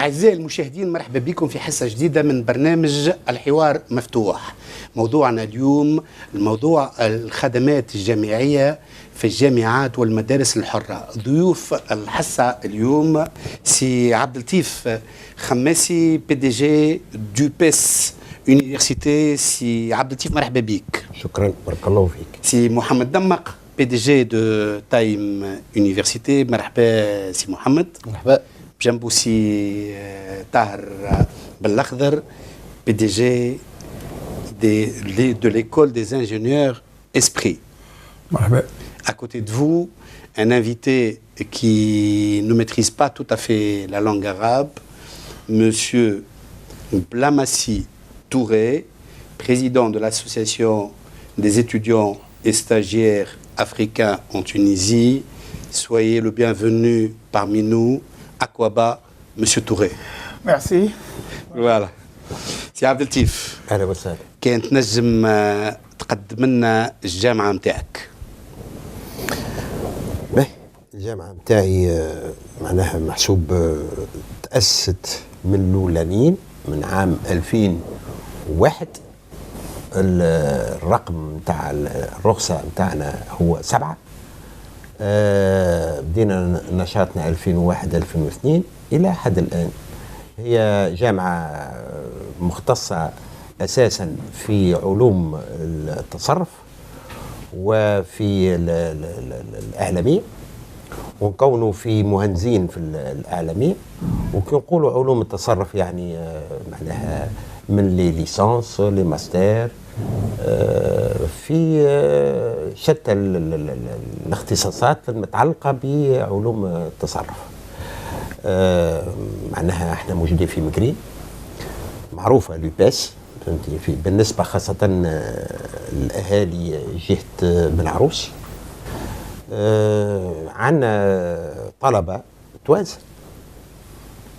أعزائي المشاهدين، مرحبا بكم في حصة جديدة من برنامج الحوار مفتوح. موضوعنا اليوم الموضوع الخدمات الجامعية في الجامعات والمدارس الحرة. ضيوف الحصة اليوم سي عبد اللطيف خماسي بي دي جي دو بيس يونيفرسيتي. سي عبد اللطيف مرحبا بك. شكرا، بارك الله فيك. سي محمد دمق بي دي جي دو تايم يونيفرسيتي. مرحبا سي محمد. مرحبا. بجنبو سي طاهر بالاخضر بي دي جي de l'école des ingénieurs Esprit. Marhaba. À côté de vous, un invité qui ne maîtrise pas tout à fait la langue arabe, Monsieur Blamassi Touré, président de l'association des étudiants et stagiaires africains en Tunisie. Soyez le bienvenu parmi nous. Aquaba, Monsieur Touré. Merci. Voilà. سي عبد اللطيف، اهلا وسهلا. كان تنجم تقدم لنا الجامعه نتاعك؟ باهي، الجامعه نتاعي معناها محسوب تأسست من الاولانيين من عام 2001. الرقم نتاع الرخصه نتاعنا هو 7. بدينا نشاطنا 2001 2002 الى حد الان. هي جامعة مختصة أساساً في علوم التصرف وفي الإعلامية، ونكونوا في مهندسين في الإعلامية، وكي نقولوا علوم التصرف يعني معناها من لي ليسانس لي ماستر في شتى الاختصاصات المتعلقة بعلوم التصرف. معناها احنا موجودين في مكرين، معروفه لوباس بالنسبه خاصه الاهالي جهه بن عروس. عندنا طلبه تواز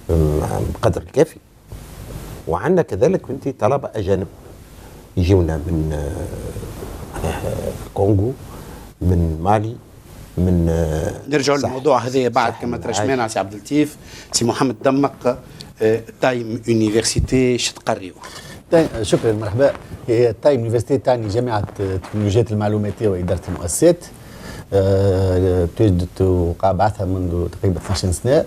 بقدر الكافي، وعندنا كذلك طلبه اجانب يجيونا من كونغو، من مالي، من نرجع للموضوع هذا بعد كما ترجمنا سي عبد اللطيف. سي محمد دمق، تايم يونيفرسيتي شتقريو. شكرا، مرحبا. هي تايم يونيفرسيتي تعني جامعه التكنولوجيات المعلوماتيه واداره المؤسسات. تواجدت وقع بعثها منذ تقريبا 12 سنه.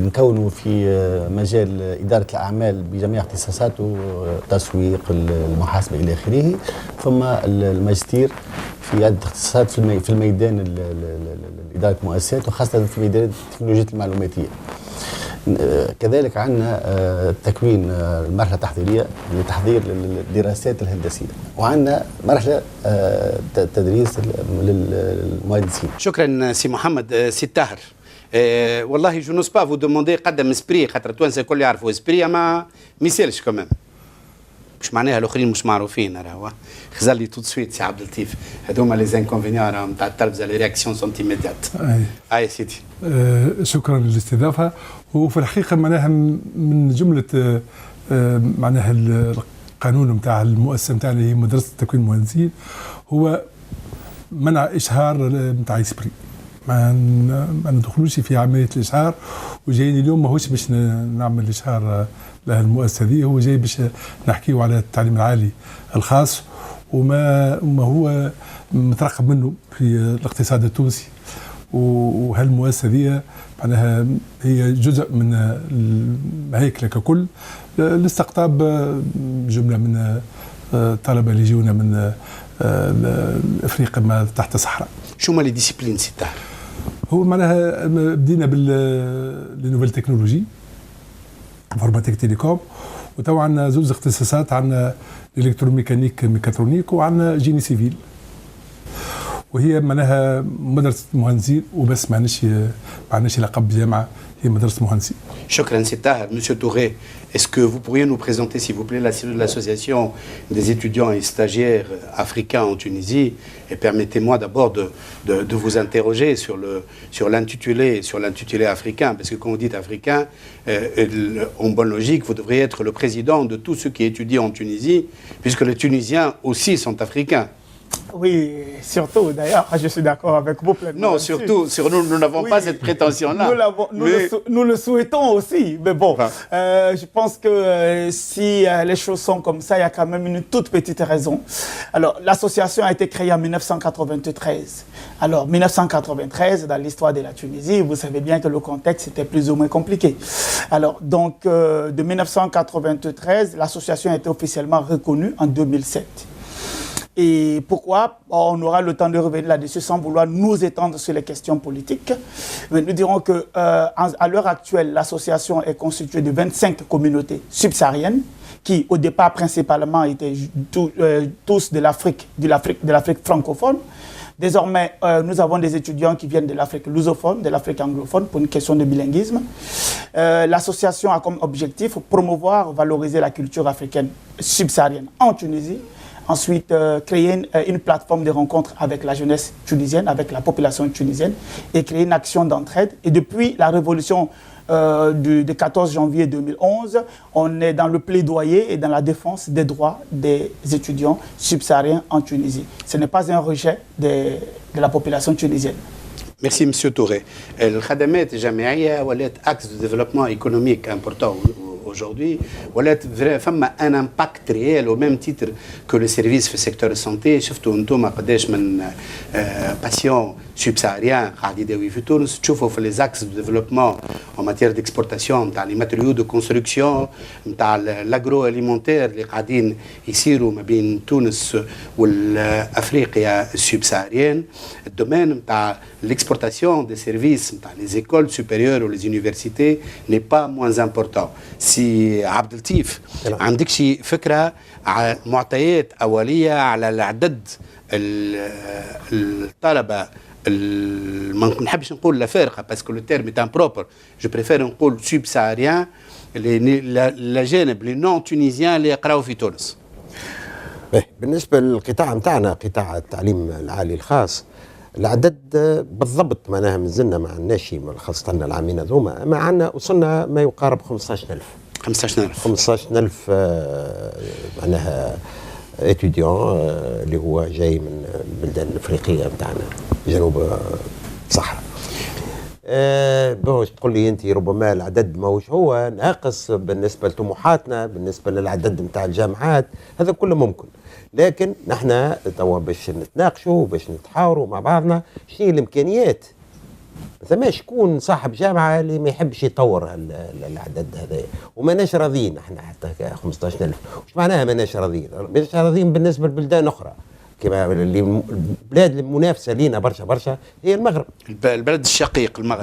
نكونوا في مجال إدارة الأعمال بجميع اختصاصاته، التسويق، المحاسبة إلى آخره. ثم الماجستير في عدة اختصاصات في الميدان إدارة المؤسسات، وخاصة في ميدان التكنولوجيات المعلوماتية. كذلك عندنا تكوين المرحلة التحضيرية لتحضير الدراسات الهندسية، وعندنا مرحلة تدريس للمهندسين. شكرا سي محمد. سي طاهر، والله جو نوس با فو دوموندي قدم اسبري، خاطر التوانسه الكل يعرفوا اسبري، ما يسالش كمان. مش معناها الاخرين مش معروفين، راهو خزر لي تو سويت سي عبد اللطيف. هذوما لي زانكونفينيون راهم تاع التلفزه، لي رياكسيون سونت ايميديات. اي سيدي. شكرا للاستضافه. وفي الحقيقه معناها من جمله معناها القانون نتاع المؤسسه نتاعنا هي مدرسه تكوين المهندسين هو منع اشهار نتاع اسبري. ما ندخلوش في عمليه الاشهار، وجايين اليوم ماهوش باش نعمل اشهار لها المؤسسه هذه، هو جاي باش نحكيو على التعليم العالي الخاص وما هو مترقب منه في الاقتصاد التونسي. وهالمؤسسه هذه معناها هي جزء من الهيكله ككل لاستقطاب جمله من الطلبه اللي يجونا من افريقيا ما تحت الصحراء. شو هما لي ديسيبلين سي طاهر؟ هو معناها بدينا بالنوفيل تكنولوجي، انفورماتيك تيليكوم، وتوا عندنا زوز اختصاصات، عندنا الكتروميكانيك ميكاترونيك، وعندنا جيني سيفيل. وهي معناها مدرسه مهندسين وبس، معناش لقب جامعه، هي مدرسه مهندسين. شكرا سي طاهر. Monsieur Touré, est-ce que vous pourriez nous présenter s'il vous plaît l'association des étudiants et stagiaires africains en Tunisie, et permettez-moi d'abord de vous interroger sur l'intitulé africain, parce que quand vous dites africain, en bonne logique, vous devriez être le président de tous ceux qui étudient en Tunisie, puisque les Tunisiens aussi sont africains. Oui, surtout d'ailleurs, je suis d'accord avec vous pleinement. Non, là-dessus. surtout, nous n'avons pas cette prétention-là. Nous le souhaitons aussi, mais bon, je pense que si les choses sont comme ça, il y a quand même une toute petite raison. Alors, l'association a été créée en 1993. Alors, 1993, dans l'histoire de la Tunisie, vous savez bien que le contexte était plus ou moins compliqué. Alors, donc, de 1993, l'association a été officiellement reconnue en 2007. Et pourquoi? On aura le temps de revenir là-dessus sans vouloir nous étendre sur les questions politiques. Mais nous dirons qu'à l'heure actuelle, l'association est constituée de 25 communautés subsahariennes qui, au départ, principalement, étaient tous de l'Afrique francophone. Désormais, nous avons des étudiants qui viennent de l'Afrique lusophone, de l'Afrique anglophone, pour une question de bilinguisme. L'association a comme objectif promouvoir, valoriser la culture africaine subsaharienne en Tunisie. Ensuite, créer une plateforme de rencontre avec la jeunesse tunisienne, avec la population tunisienne, et créer une action d'entraide. Et depuis la révolution du 14 janvier 2011, on est dans le plaidoyer et dans la défense des droits des étudiants subsahariens en Tunisie. Ce n'est pas un rejet de la population tunisienne. Merci, M. Touré. الخدمات الجامعية ولات axe de développement économique important aujourd'hui. ولات فما un impact réel au même titre que le service في secteur de santé. شفتوا انتم قداش من patients subsahariens قاعدين يداوي في تونس. تشوفوا في les axes de développement en matière d'exportation نتاع les matériaux de construction نتاع l'agroalimentaire اللي قاعدين يصيروا ما بين تونس والافريقيا السبسaharienne. الدومين نتاع l'exportation des services dans les écoles supérieures ou les universités n'est pas moins important. Si عبد اللطيف عندك شي فكرة على معطيات أولية على العدد الطلبة ما نحبش نقول لا فارقة parce que le terme est impropre. Je préfère نقول subsaharien الأجانب les non tunisiens اللي يقراوا في تونس. بالنسبة للقطاع متاعنا قطاع التعليم العالي الخاص العدد بالضبط معناها مازلنا ما عندناش خاصة العامين هذوما ما عندنا وصلنا ما يقارب 15,000 معناها اتيديون اللي هو جاي من البلدان الافريقيه بتاعنا جنوب الصحراء. باش تقول لي انت ربما العدد ماهوش هو ناقص بالنسبه لطموحاتنا بالنسبه للعدد نتاع الجامعات هذا كله ممكن لكن نحن توا باش نتناقشوا وباش نتحاوروا مع بعضنا شنو الامكانيات ثم شكون صاحب جامعه اللي ما يحبش يطور العدد هذا وماناش راضيين احنا حتى 15,000 وش معناها ماناش راضيين؟ ماناش راضيين بالنسبه لبلدان اخرى كما اللي البلاد المنافسه لينا برشا هي المغرب البلد الشقيق المغرب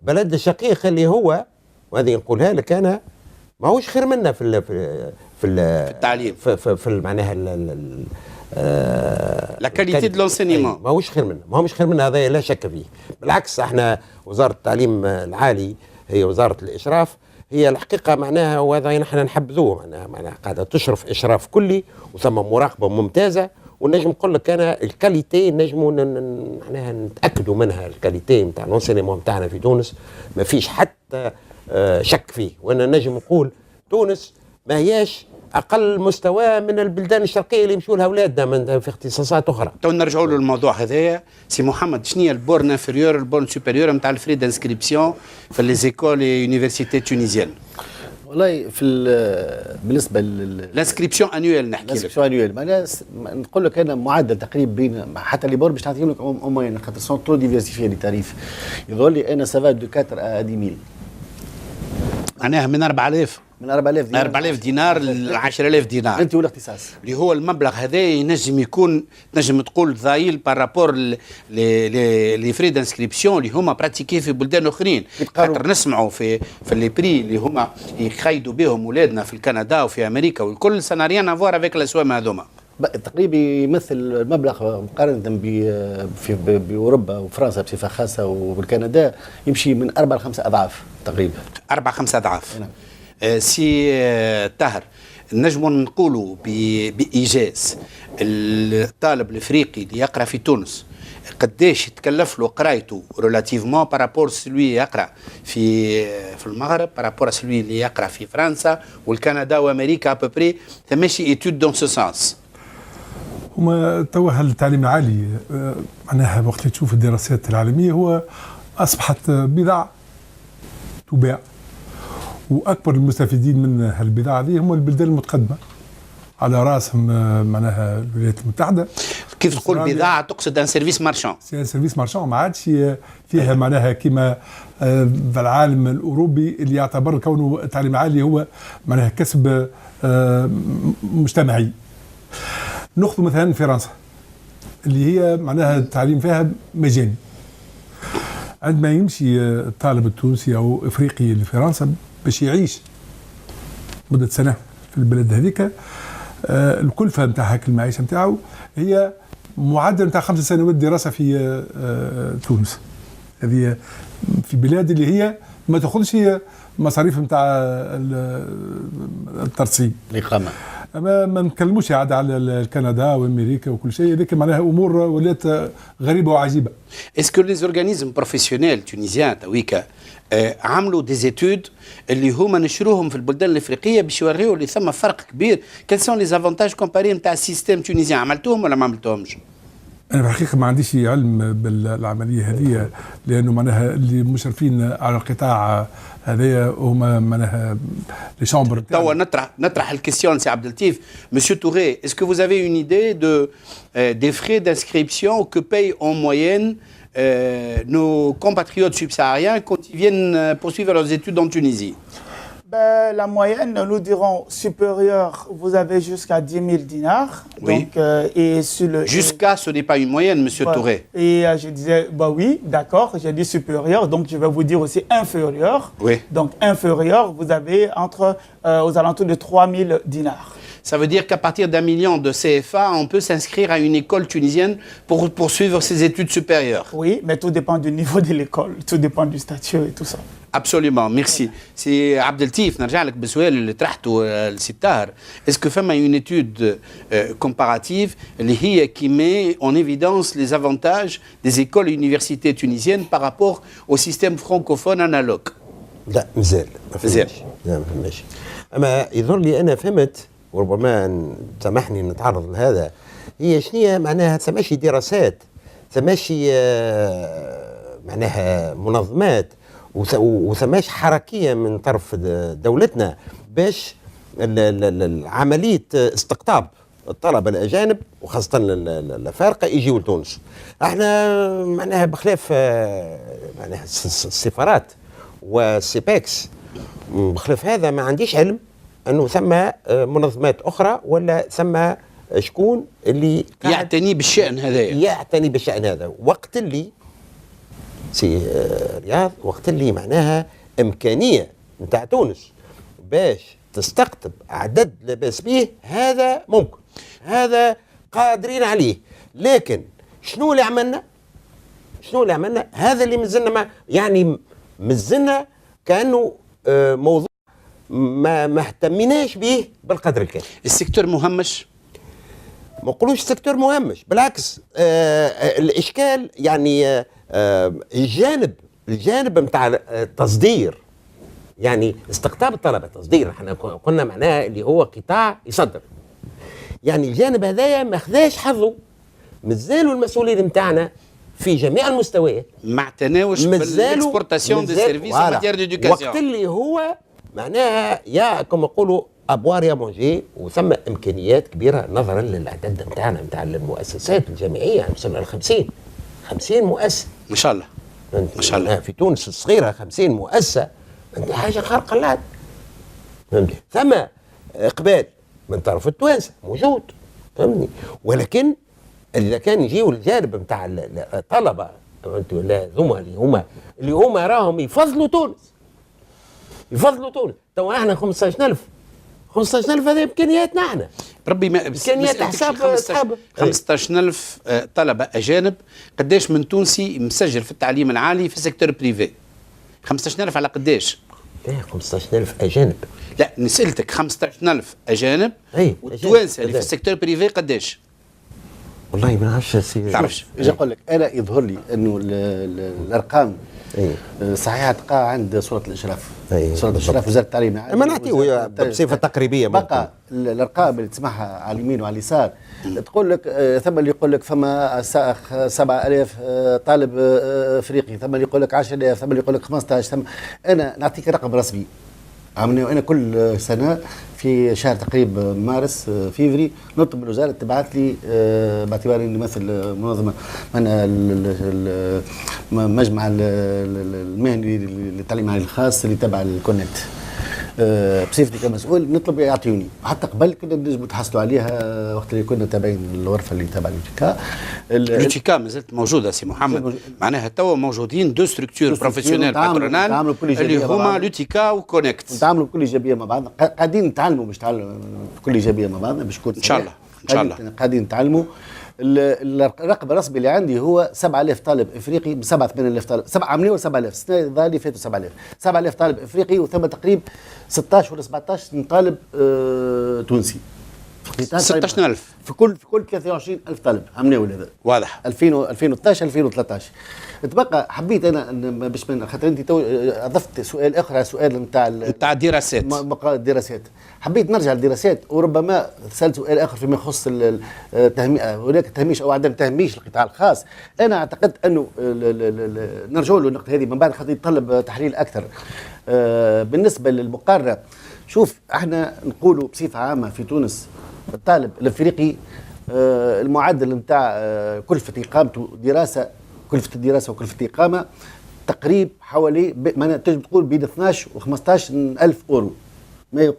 بلد الشقيق اللي هو وهذه نقولها لك انا ماهوش خير منا في التعليم في معناها لا كاليتي دو لونسينيمون ماهوش خير منا هذا لا شك فيه بالعكس احنا وزاره التعليم العالي هي وزاره الاشراف هي الحقيقه معناها وهذا نحن نحبذوه معناها قاعده تشرف اشراف كلي وثم مراقبه ممتازه ونجم نقول لك انا الكاليتي نجموا معناها نتاكدوا منها الكاليتي نتاع لونسينيمون نتاعنا في تونس ما فيش حتى شك فيه وانا نجم نقول تونس ما هياش اقل مستوى من البلدان الشرقيه اللي يمشوا لها اولادنا في اختصاصات اخرى. تو نرجعوا للموضوع هذايا سي محمد شنو هي البورن انفيريور البورن سوبيريور نتاع الفري دانسكريبسيون في لي زيكول اي يونيفرسيتي تونيزيان؟ والله بالنسبه للانسكريبسيون انيوال نحكي لك الانسكريبسيون انيوال معناها نقول لك انا معدل تقريبا بين حتى لي بور باش نعطيهم لك موين خاطر سون ترو ديفيرسيفي لي تاريف يظهر لي انا سافا دو 4 ا 10,000 معناها من 4000 دينار ل 10,000 دينار انت والاختصاص اللي هو المبلغ هذا ينجم تقول ضايل بارابور لي فري دانسكريبسيون اللي هما براتيكي في بلدان اخرين خاطر نسمعوا في لي بري اللي هما يخيدوا بهم اولادنا في كندا وفي امريكا والكل سناريان افوار افيك الاسوام هذوما تقريبا يمثل المبلغ مقارنه باوروبا وفرنسا بصفه خاصه وبالكندا يمشي من 4 ل 5 اضعاف تقريبا 4-5 اضعاف. سي طاهر نجموا نقولوا بإيجاز الطالب الافريقي اللي يقرا في تونس قداش يتكلف له قرايته ريلاتيفمون بارابور سلوي يقرا في المغرب بارابور سلوي اللي يقرا في فرنسا والكندا وامريكا ابوبري ثماشي ايتود دون سو سانس. هما توا التعليم العالي معناها وقت اللي تشوف الدراسات العالميه هو اصبحت بضاعه تباع، واكبر المستفيدين من هالبضاعه هذه هم البلدان المتقدمه على راسهم معناها الولايات المتحده. كيف تقول بضاعه تقصد ان سيرفيس مارشان؟ سيرفيس مارشان ما عادش فيها معناها كما في العالم الاوروبي اللي يعتبر كونه التعليم العالي هو معناها كسب مجتمعي. ناخذ مثلا فرنسا اللي هي معناها التعليم فيها مجاني. عندما يمشي الطالب التونسي او افريقي لفرنسا باش يعيش مده سنه في البلد هذيك، الكلفه نتاع المعيشه نتاعو هي معدل نتاع 5 سنوات دراسه في تونس. هذه في بلاد اللي هي ما تاخذش مصاريف نتاع الترسيم الإقامة. ما نتكلموش عاد على كندا وامريكا وكل شيء، لكن معناها امور ولات غريبه وعجيبه. اسكو لي زورغانيزم بروفيسيونيل تونيزيان تويكا عملوا دي زيتود اللي هما نشروهم في البلدان الافريقيه باش يوريو اللي ثم فرق كبير؟ كال سون لي زافونتاج كومباري نتاع السيستيم تونيزيان؟ عملتوهم ولا ما عملتوهمش؟ انا في الحقيقه ما عنديش علم بالعمليه هذه، لانه معناها اللي مشرفين على القطاع هذايا هما معناها لي شامبر. توا نطرح الكيستيون سي عبد اللطيف. Monsieur Touré, est-ce que vous avez une idée des frais d'inscription que payent en moyenne nos compatriotes subsahariens quand ils viennent poursuivre leurs études en Tunisie? La moyenne, nous dirons supérieure, vous avez jusqu'à 10 000 dinars. Oui. Donc, et sur le, Jusqu'à, ce n'est pas une moyenne, Monsieur Touré. Et je disais, bah oui, d'accord, j'ai dit supérieur, donc je vais vous dire aussi inférieur. Oui. Donc inférieur, vous avez aux alentours de 3 000 dinars. Ça veut dire qu'à partir d'1 million de CFA, on peut s'inscrire à une école tunisienne pour poursuivre ses études supérieures. Oui, mais tout dépend du niveau de l'école, tout dépend du statut et tout ça. Absolument, merci. C'est عبد اللطيف، نرجع لك بالسؤال اللي طرحته السي طاهر. Est-ce que فما une étude comparative اللي هي qui met en évidence les avantages des écoles et universités tunisiennes par rapport au système francophone analogue؟ لا مازال ما فهمتش. لا ما فهمتش. اما يظهر لي انا فهمت، وربما سامحني نتعرض لهذا، هي شنية معناها ثماشي دراسات، ثماشي معناها منظمات وثماش حركية من طرف دولتنا باش عملية استقطاب الطلبة الأجانب وخاصة الأفارقة يجيوا لتونس. احنا معناها بخلاف معناها السفارات والسيباكس، بخلاف هذا ما عنديش علم انه ثم منظمات اخرى ولا ثم شكون اللي يعتني بالشأن هذا. وقت اللي سي رياض، وقت اللي معناها امكانيه نتاع تونس باش تستقطب عدد لا باس به، هذا ممكن، هذا قادرين عليه. لكن شنو اللي عملنا؟ هذا اللي مازلنا يعني مازلنا كانه موضوع ما اهتميناش به بالقدر الكافي. السيكتور مهمش؟ ما نقولوش السيكتور مهمش، بالعكس الاشكال يعني الجانب نتاع التصدير، يعني استقطاب الطلبه، تصدير احنا قلنا معناها اللي هو قطاع يصدر، يعني الجانب هذايا ما خذاش حظه. مازالوا المسؤولين نتاعنا في جميع المستويات ما اعتناوش بالاكسبورتاسيون دي سيرفيس ان ماتير ديدوكاسيون، وقت اللي هو معناها يا كما نقولوا ابوار يا مونجي، وثم امكانيات كبيره نظرا للعدد نتاعنا نتاع المؤسسات الجامعيه، يعني وصلنا ل 50 مؤسسه ما شاء الله. ما شاء الله في تونس الصغيره 50 مؤسسه، انت حاجه خارقه للعاده. فهمتني؟ ثم اقبال من طرف التوانسه موجود، فهمتني؟ ولكن اذا كان يجيوا الجانب نتاع الطلبه فهمتوا ولا ذوما اللي هما راهم يفضلوا تونس تو احنا 15000 هذه امكانياتنا احنا ربي ما امكانيات حساب اصحاب 15000 طلبه اجانب. قداش من تونسي مسجل في التعليم العالي في السيكتور بريفي؟ 15000 على قداش؟ 15000 اجانب؟ لا نسالتك 15000 اجانب والتوانسه اللي في السيكتور بريفي قداش؟ والله ما نعرفش. تعرفش؟ اجي اقول لك انا يظهر لي انه الارقام صحيح تقع عند صورة الإشراف. صورة بالضبط. الإشراف وزارة التعليم العالي. ما نعطيه بصفة تقريبية بقى الأرقام اللي تسمعها على اليمين وعلى اليسار تقول لك ثم اللي يقول لك فما 7000 طالب افريقي، ثم اللي يقول لك 10000، ثم اللي يقول لك 15. ثم انا نعطيك رقم رسمي. انا كل سنه في شهر تقريبا مارس فيفري نطلب من الوزاره تبعث لي باعتباري اني نمثل منظمه المجمع المهني للتعليم العالي الخاص اللي تبع الكونكت. بصفتي كمسؤول نطلب يعطيوني، حتى قبل كنا نجم نتحصلوا عليها وقت اللي كنا تابعين الغرفه اللي تبع لوتيكا. لوتيكا مازالت موجوده سي محمد، معناها توا موجودين دو ستركتور بروفيسيونيل باترونال اللي هما لوتيكا وكونكت. نتعاملوا بكل ايجابيه مع بعضنا، قاعدين نتعلموا باش نتعلموا بكل ايجابيه مع بعضنا باش ان شاء الله ان شاء الله قاعدين نتعلموا. الرقم الرسمي اللي عندي هو 7000 طالب افريقي ب 8000 طالب، 7 عاملين ولا 7000 السنه اللي فاتوا 7000 طالب افريقي، وثم تقريبا 16 ولا 17 طالب تونسي. 16000 في كل 23000 طالب عملوا هذا واضح. 2012 2013. تبقى حبيت انا باش من خاطر انت اضفت سؤال اخر على السؤال نتاع الدراسات، الدراسات. حبيت نرجع للدراسات، وربما سالت سؤال اخر فيما يخص التهميش، هناك تهميش او عدم تهميش القطاع الخاص. انا اعتقد انه نرجع له النقطه هذه من بعد خاطر يتطلب تحليل اكثر. بالنسبه للمقارنه، شوف احنا نقولوا بصفه عامه في تونس الطالب الافريقي المعدل نتاع كلفه اقامته كلفه الدراسه وكلفه الاقامه تقريب حوالي تجد تقول بين 12 و 15 ألف أورو، ما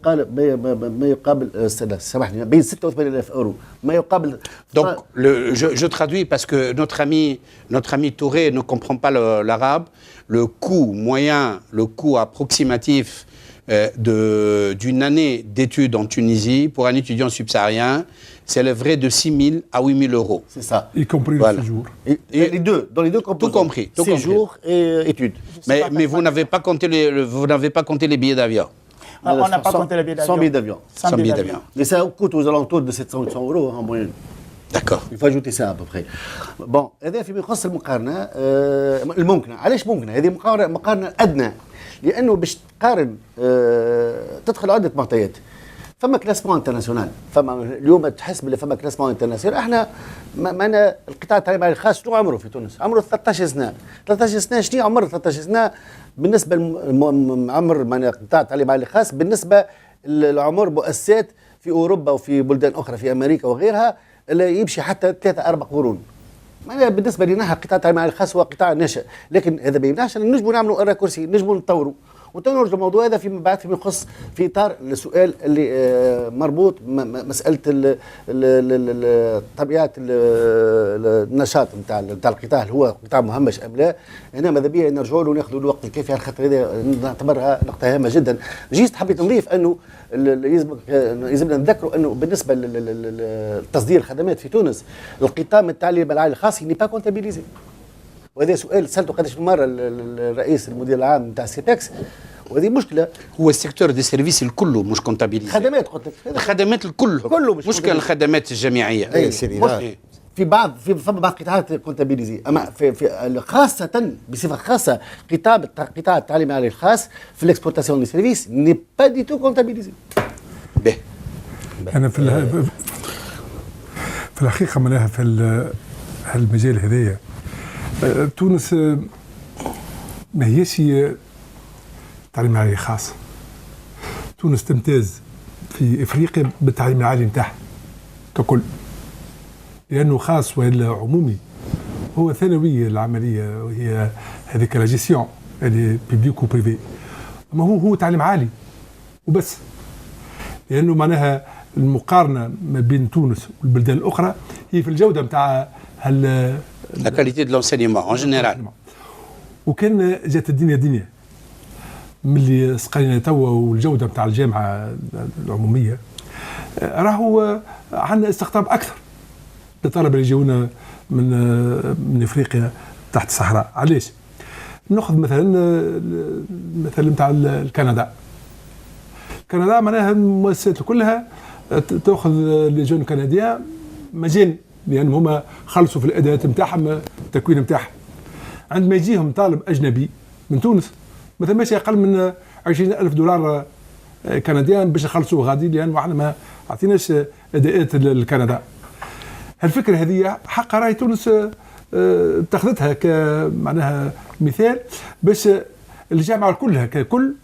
يقابل سامحني بين 86,000 أورو ما يقابل. Donc je traduis parce que notre ami Touré ne comprend pas l'arabe. Le coût moyen, le coût approximatif d'une année d'études en Tunisie pour un étudiant subsaharien s'élèverait de 6 000 à 8 000 euros. C'est ça. Y compris voilà. le séjour. Les deux, dans les deux composants. Tout compris. Séjour et études. Mais vous n'avez pas compté les billets d'avion. On n'a pas compté les billets d'avion. 100 billets d'avion. 100 billets d'avion. Mais ça coûte aux alentours de 700-800 euros en moyenne. D'accord. Il faut ajouter ça à peu près. Bon, هذا فيما يخص المقارنة الممكنة. علاش ممكنة؟ هذه مقارنة أدنى، لأنه باش تقارن تدخل عدة معطيات. فما كلاسمون انترناسيونال، فما اليوم تحس باللي فما كلاسمون انترناسيونال. احنا معنا القطاع التعليمي العالي الخاص شنو عمره في تونس؟ عمره 13 سنة. 13 سنة شنو عمر 13 سنة بالنسبة لعمر القطاع التعليمي العالي الخاص بالنسبة لعمر مؤسسات في أوروبا وفي بلدان أخرى في أمريكا وغيرها اللي يمشي حتى 3-4 قرون. بالنسبة لنا القطاع التعليمي العالي الخاص هو قطاع ناشئ، لكن هذا ما يمنعش أن نجموا نعملوا راكورسي، نجموا نطوروا. وتنرجع الموضوع هذا فيما بعد فيما يخص في اطار السؤال اللي مربوط مساله طبيعه النشاط نتاع القطاع، هل هو قطاع مهمش ام لا. هنا ماذا بيا نرجعوا له وناخذوا الوقت الكافي على خاطر هذا نعتبرها نقطه هامه جدا. جيت حبيت نضيف انه يلزمنا نذكروا انه بالنسبه لتصدير الخدمات في تونس القطاع التعليمي العالي الخاص ني با كونتابيليزي. وهذا سؤال سالته قداش من مره الرئيس المدير العام نتاع سيبكس، وهذه مشكله. هو السيكتور دي سيرفيس الكل مش كونتابيليزي. خدمات قلت لك الخدمات الكل كله مش كان الخدمات الجامعيه. في بعض قطاعات كونتابيليزي، اما في خاصه بصفه خاصه قطاع التعليم العالي الخاص في الاكسبورتاسيون دي سيرفيس ني با دي تو كونتابيليزي. انا في الحقيقه معناها في المجال هذايا تونس ما هيش تعليم العالي خاص. تونس تمتاز في افريقيا بالتعليم العالي نتاعها ككل، لانه خاص والا عمومي هو ثانويه العمليه، وهي هذيك لا جيستيون اللي بيبليك وبريفي، اما هو تعليم عالي وبس. لانه معناها المقارنه ما بين تونس والبلدان الاخرى هي في الجوده نتاع لا كاليتي دو لونسينيمون اون جينيرال. وكان جات الدنيا ملي سقينا توا والجوده نتاع الجامعه العموميه راهو عندنا استقطاب اكثر للطلبه اللي يجونا من افريقيا تحت الصحراء. علاش؟ ناخذ مثلا نتاع الكندا معناها المؤسسات كلها تاخذ لي جون كنديان مجاني، لأن هما خلصوا في الأداة نتاعهم التكوين نتاعهم. عندما يجيهم طالب أجنبي من تونس ما ثماش اقل من 20,000 دولار كنديان باش نخلصوا غادي، لان احنا ما عطيناش اداءات لكندا. هالفكره هذه حق راي تونس اتخذتها كمعناها مثال باش الجامعه كلها ككل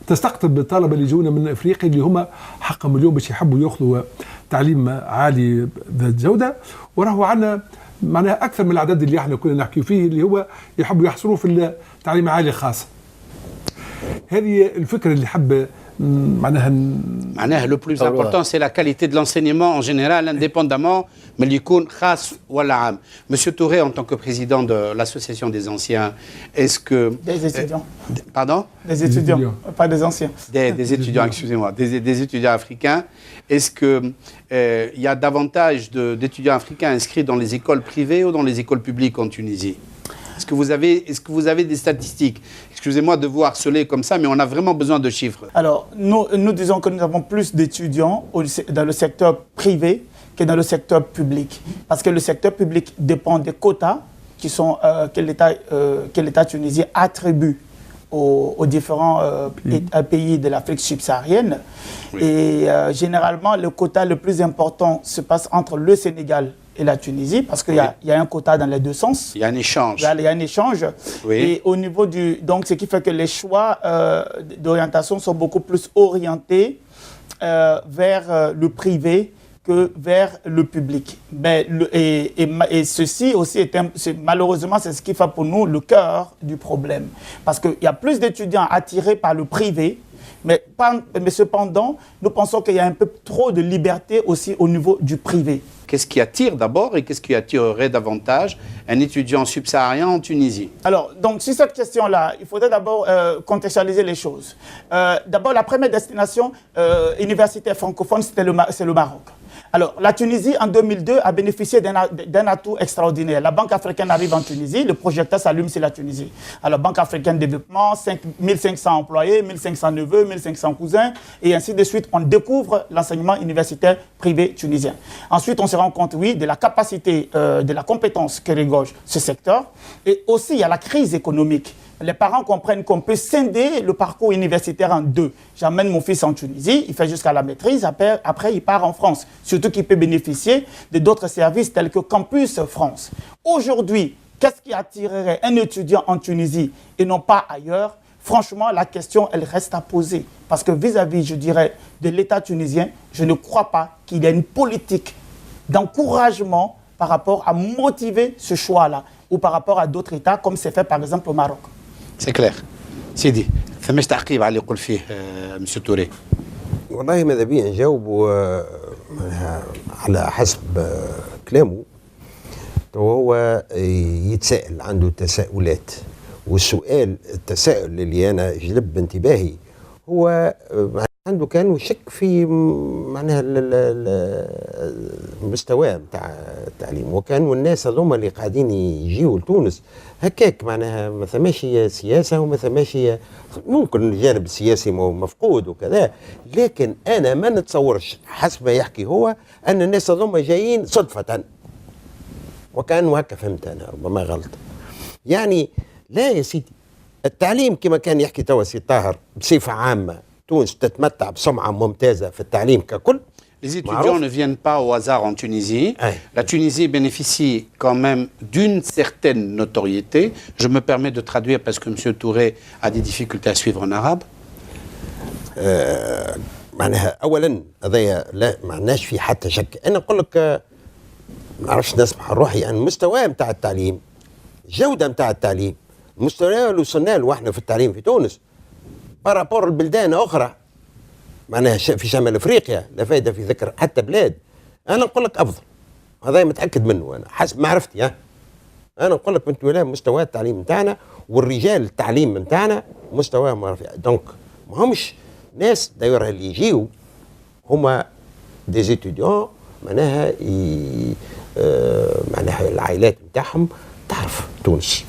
تستقطب الطلبه اللي يجونا من افريقيا اللي هما حقهم اليوم باش يحبوا ياخذوا تعليم عالي ذات جوده، وراهو عندنا معناها اكثر من العدد اللي احنا كنا نحكي فيه اللي هو يحبوا يحصلوا في التعليم العالي خاص. هذه الفكره اللي حب معناها le plus important c'est la qualité de l'enseignement en général indépendamment mais اللي يكون خاص ولا عام. Monsieur Touré, en tant que président de l'association des anciens, est-ce que des étudiants pardon des étudiants pas des anciens des étudiants, excusez-moi, des étudiants africains, est-ce que il y a davantage d'étudiants africains inscrits dans les écoles privées ou dans les écoles publiques en Tunisie? Est-ce que vous avez des statistiques? Excusez-moi de vous harceler comme ça, mais on a vraiment besoin de chiffres. Alors, nous disons que nous avons plus d'étudiants dans le secteur privé que dans le secteur public. Parce que le secteur public dépend des quotas qui sont, que l'État tunisien attribue aux différents pays de l'Afrique subsaharienne. Oui. Et généralement, le quota le plus important se passe entre le Sénégal et la Tunisie, parce qu'il y a un quota dans les deux sens. Il y a un échange. Il y a un échange. Oui. Et au niveau donc ce qui fait que les choix d'orientation sont beaucoup plus orientés vers le privé que vers le public. Mais et ceci aussi, malheureusement, c'est ce qui fait pour nous le cœur du problème. Parce qu'il y a plus d'étudiants attirés par le privé, mais cependant, nous pensons qu'il y a un peu trop de liberté aussi au niveau du privé. Qu'est-ce qui attire d'abord et qu'est-ce qui attirerait davantage un étudiant subsaharien en Tunisie? Alors, donc, sur cette question-là, il faudrait d'abord contextualiser les choses. D'abord, la première destination universitaire francophone, c'est le Maroc. Alors, la Tunisie, en 2002, a bénéficié d'un atout extraordinaire. La Banque africaine arrive en Tunisie, le projecteur s'allume sur la Tunisie. Alors, Banque africaine de développement, 1500 employés, 1500 neveux, 1500 cousins, et ainsi de suite. On découvre l'enseignement universitaire privé tunisien. Ensuite, on se rend compte, oui, de la capacité, de la compétence que regorge ce secteur. Et aussi, il y a la crise économique. Les parents comprennent qu'on peut scinder le parcours universitaire en deux. J'emmène mon fils en Tunisie, il fait jusqu'à la maîtrise, après il part en France. Surtout qu'il peut bénéficier de d'autres services tels que Campus France. Aujourd'hui, qu'est-ce qui attirerait un étudiant en Tunisie et non pas ailleurs? Franchement, la question, elle reste à poser. Parce que vis-à-vis, je dirais, de l'État tunisien, je ne crois pas qu'il y ait une politique d'encouragement par rapport à motiver ce choix-là ou par rapport à d'autres États, comme c'est fait par exemple au Maroc. C'est clair. سيدي ثماش تعقيب على اللي يقول فيه مسيو توري؟ والله ماذا بيا نجاوب على حسب كلامه. هو يتساءل، عنده تساؤلات، والسؤال التساؤل اللي انا جلب انتباهي هو عنده كان شك في معناها المستوى نتاع التعليم، وكانوا الناس هذوما اللي قاعدين يجيوا لتونس هكاك معناها ما ثماش سياسه وما ثماش، ممكن الجانب السياسي مفقود وكذا، لكن انا ما نتصورش حسب ما يحكي هو ان الناس هذوما جايين صدفه، وكانوا هكا فهمت انا، ربما غلط. يعني لا يا سيدي، التعليم كما كان يحكي توا سي طاهر بصفه عامه، تونس تتمتع بسمعه ممتازه في التعليم ككل. Les étudiants ne viennent pas au hasard en Tunisie. La Tunisie bénéficie quand même d'une certaine notoriété. Je me permets de traduire parce que M. Touré a des difficultés à suivre en arabe. معناها اولا هذايا لا معناش في حتى شك. انا نقول لك ما نعرفش نسمح روحي عن المستوى نتاع التعليم، الجوده نتاع التعليم، المستوى اللي وصلنا له احنا في التعليم في تونس بارابور البلدان اخرى معناها في شمال افريقيا، لا فائده في ذكر حتى بلاد. انا نقول لك افضل، هذا متاكد منه انا حسب معرفتي. انا نقول لك انت ولا مستوى التعليم نتاعنا والرجال التعليم نتاعنا مستواهم رفيع. دونك ما همش ناس دايره اللي يجيو هما دي زيتيديون معناها معناها العائلات نتاعهم تعرف تونس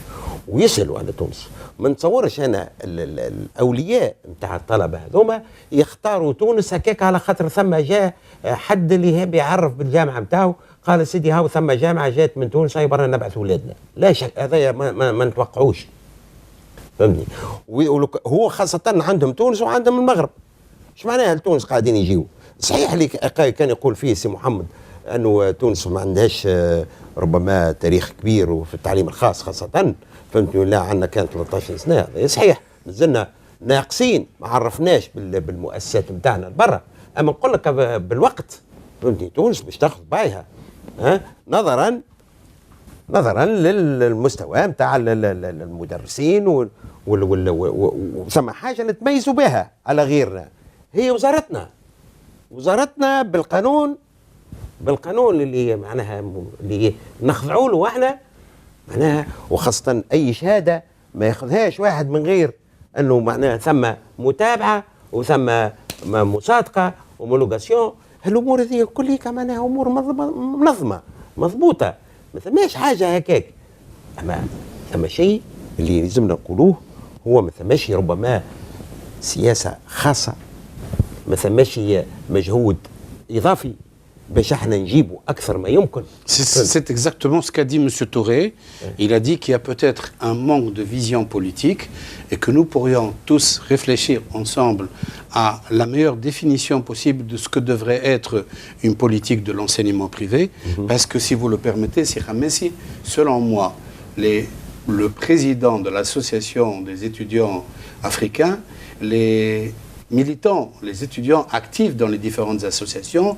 ويسالوا على تونس. ما نتصورش انا الاولياء نتاع الطلبه هذوما يختاروا تونس هكاك على خاطر ثم جاء حد اللي هي يعرف بالجامعه نتاعو قال سيدي هاو ثم جامعه جات من تونس هاي برا نبعث اولادنا. لا شك هذا ما نتوقعوش. فهمتني. هو خاصة عندهم تونس وعندهم المغرب. ايش معناها تونس قاعدين يجيو؟ صحيح اللي كان يقول فيه سي محمد انه تونس ما عندهاش ربما تاريخ كبير وفي التعليم الخاص خاصة، فهمتني، لا عندنا كان 13 سنة، هذا صحيح، مازلنا ناقصين، ما عرفناش بالمؤسسات نتاعنا برا. اما نقول لك بالوقت، فهمتني، تونس باش تاخذ بايها نظرا للمستوى نتاع المدرسين وثم حاجه نتميزوا بها على غيرنا، هي وزارتنا بالقانون اللي معناها اللي نخضعوا له احنا معناها، وخاصه اي شهاده ما ياخذهاش واحد من غير انه معناها ثم متابعه وثم مصادقه ومولوغاسيون. هالامور هذه كلها معناها امور منظمه مضبوطه، ما ثماش حاجه هكاك. اما ثم شيء اللي لازمنا نقولوه، هو ما ثماش ربما سياسه خاصه، ما ثماش مجهود اضافي باش احنا نجيبوا اكثر ما يمكن. C'est exactement ce qu'a dit M. Touré. Il a dit qu'il y a peut-être un manque de vision politique et que nous pourrions tous réfléchir ensemble à la meilleure définition possible de ce que devrait être une politique de l'enseignement privé. Parce que si vous le permettez, Sir Messi, selon moi, le président de l'association des étudiants africains, les militants, les étudiants actifs dans les différentes associations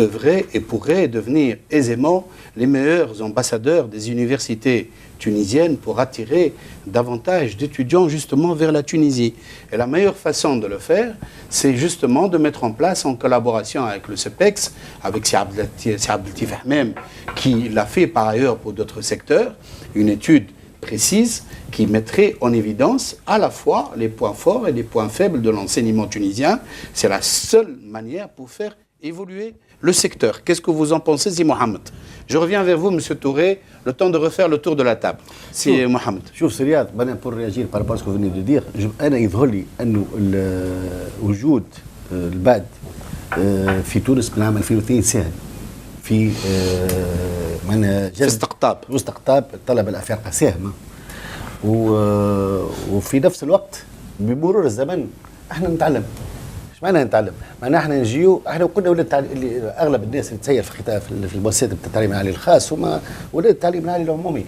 devraient et pourraient devenir aisément les meilleurs ambassadeurs des universités tunisiennes pour attirer davantage d'étudiants justement vers la Tunisie. Et la meilleure façon de le faire, c'est justement de mettre en place en collaboration avec le CEPEX, avec Sir Abdelatif Ahmed, qui l'a fait par ailleurs pour d'autres secteurs, une étude précise qui mettrait en évidence à la fois les points forts et les points faibles de l'enseignement tunisien. C'est la seule manière pour faire évoluer le secteur. Qu'est-ce que vous en pensez, Si Mohamed? Je reviens vers vous, M. Touré, le temps de refaire le tour de la table. Si Mohamed. شوف سريات pour réagir par rapport à ce que vous venez de dire, أنا يظهر لي أنه وجود البعد في تونس من عام 2002 ساهم في استقطاب الطلبة الأفارقة، ساهم، وفي نفس الوقت بمرور الزمن احنا نتعلم. ايش معناها نتعلم؟ معناها احنا نجيو، احنا كنا اللي اغلب الناس اللي تسير في المؤسسات بتاع التعليم العالي الخاص هما ولاد التعليم العالي العمومي،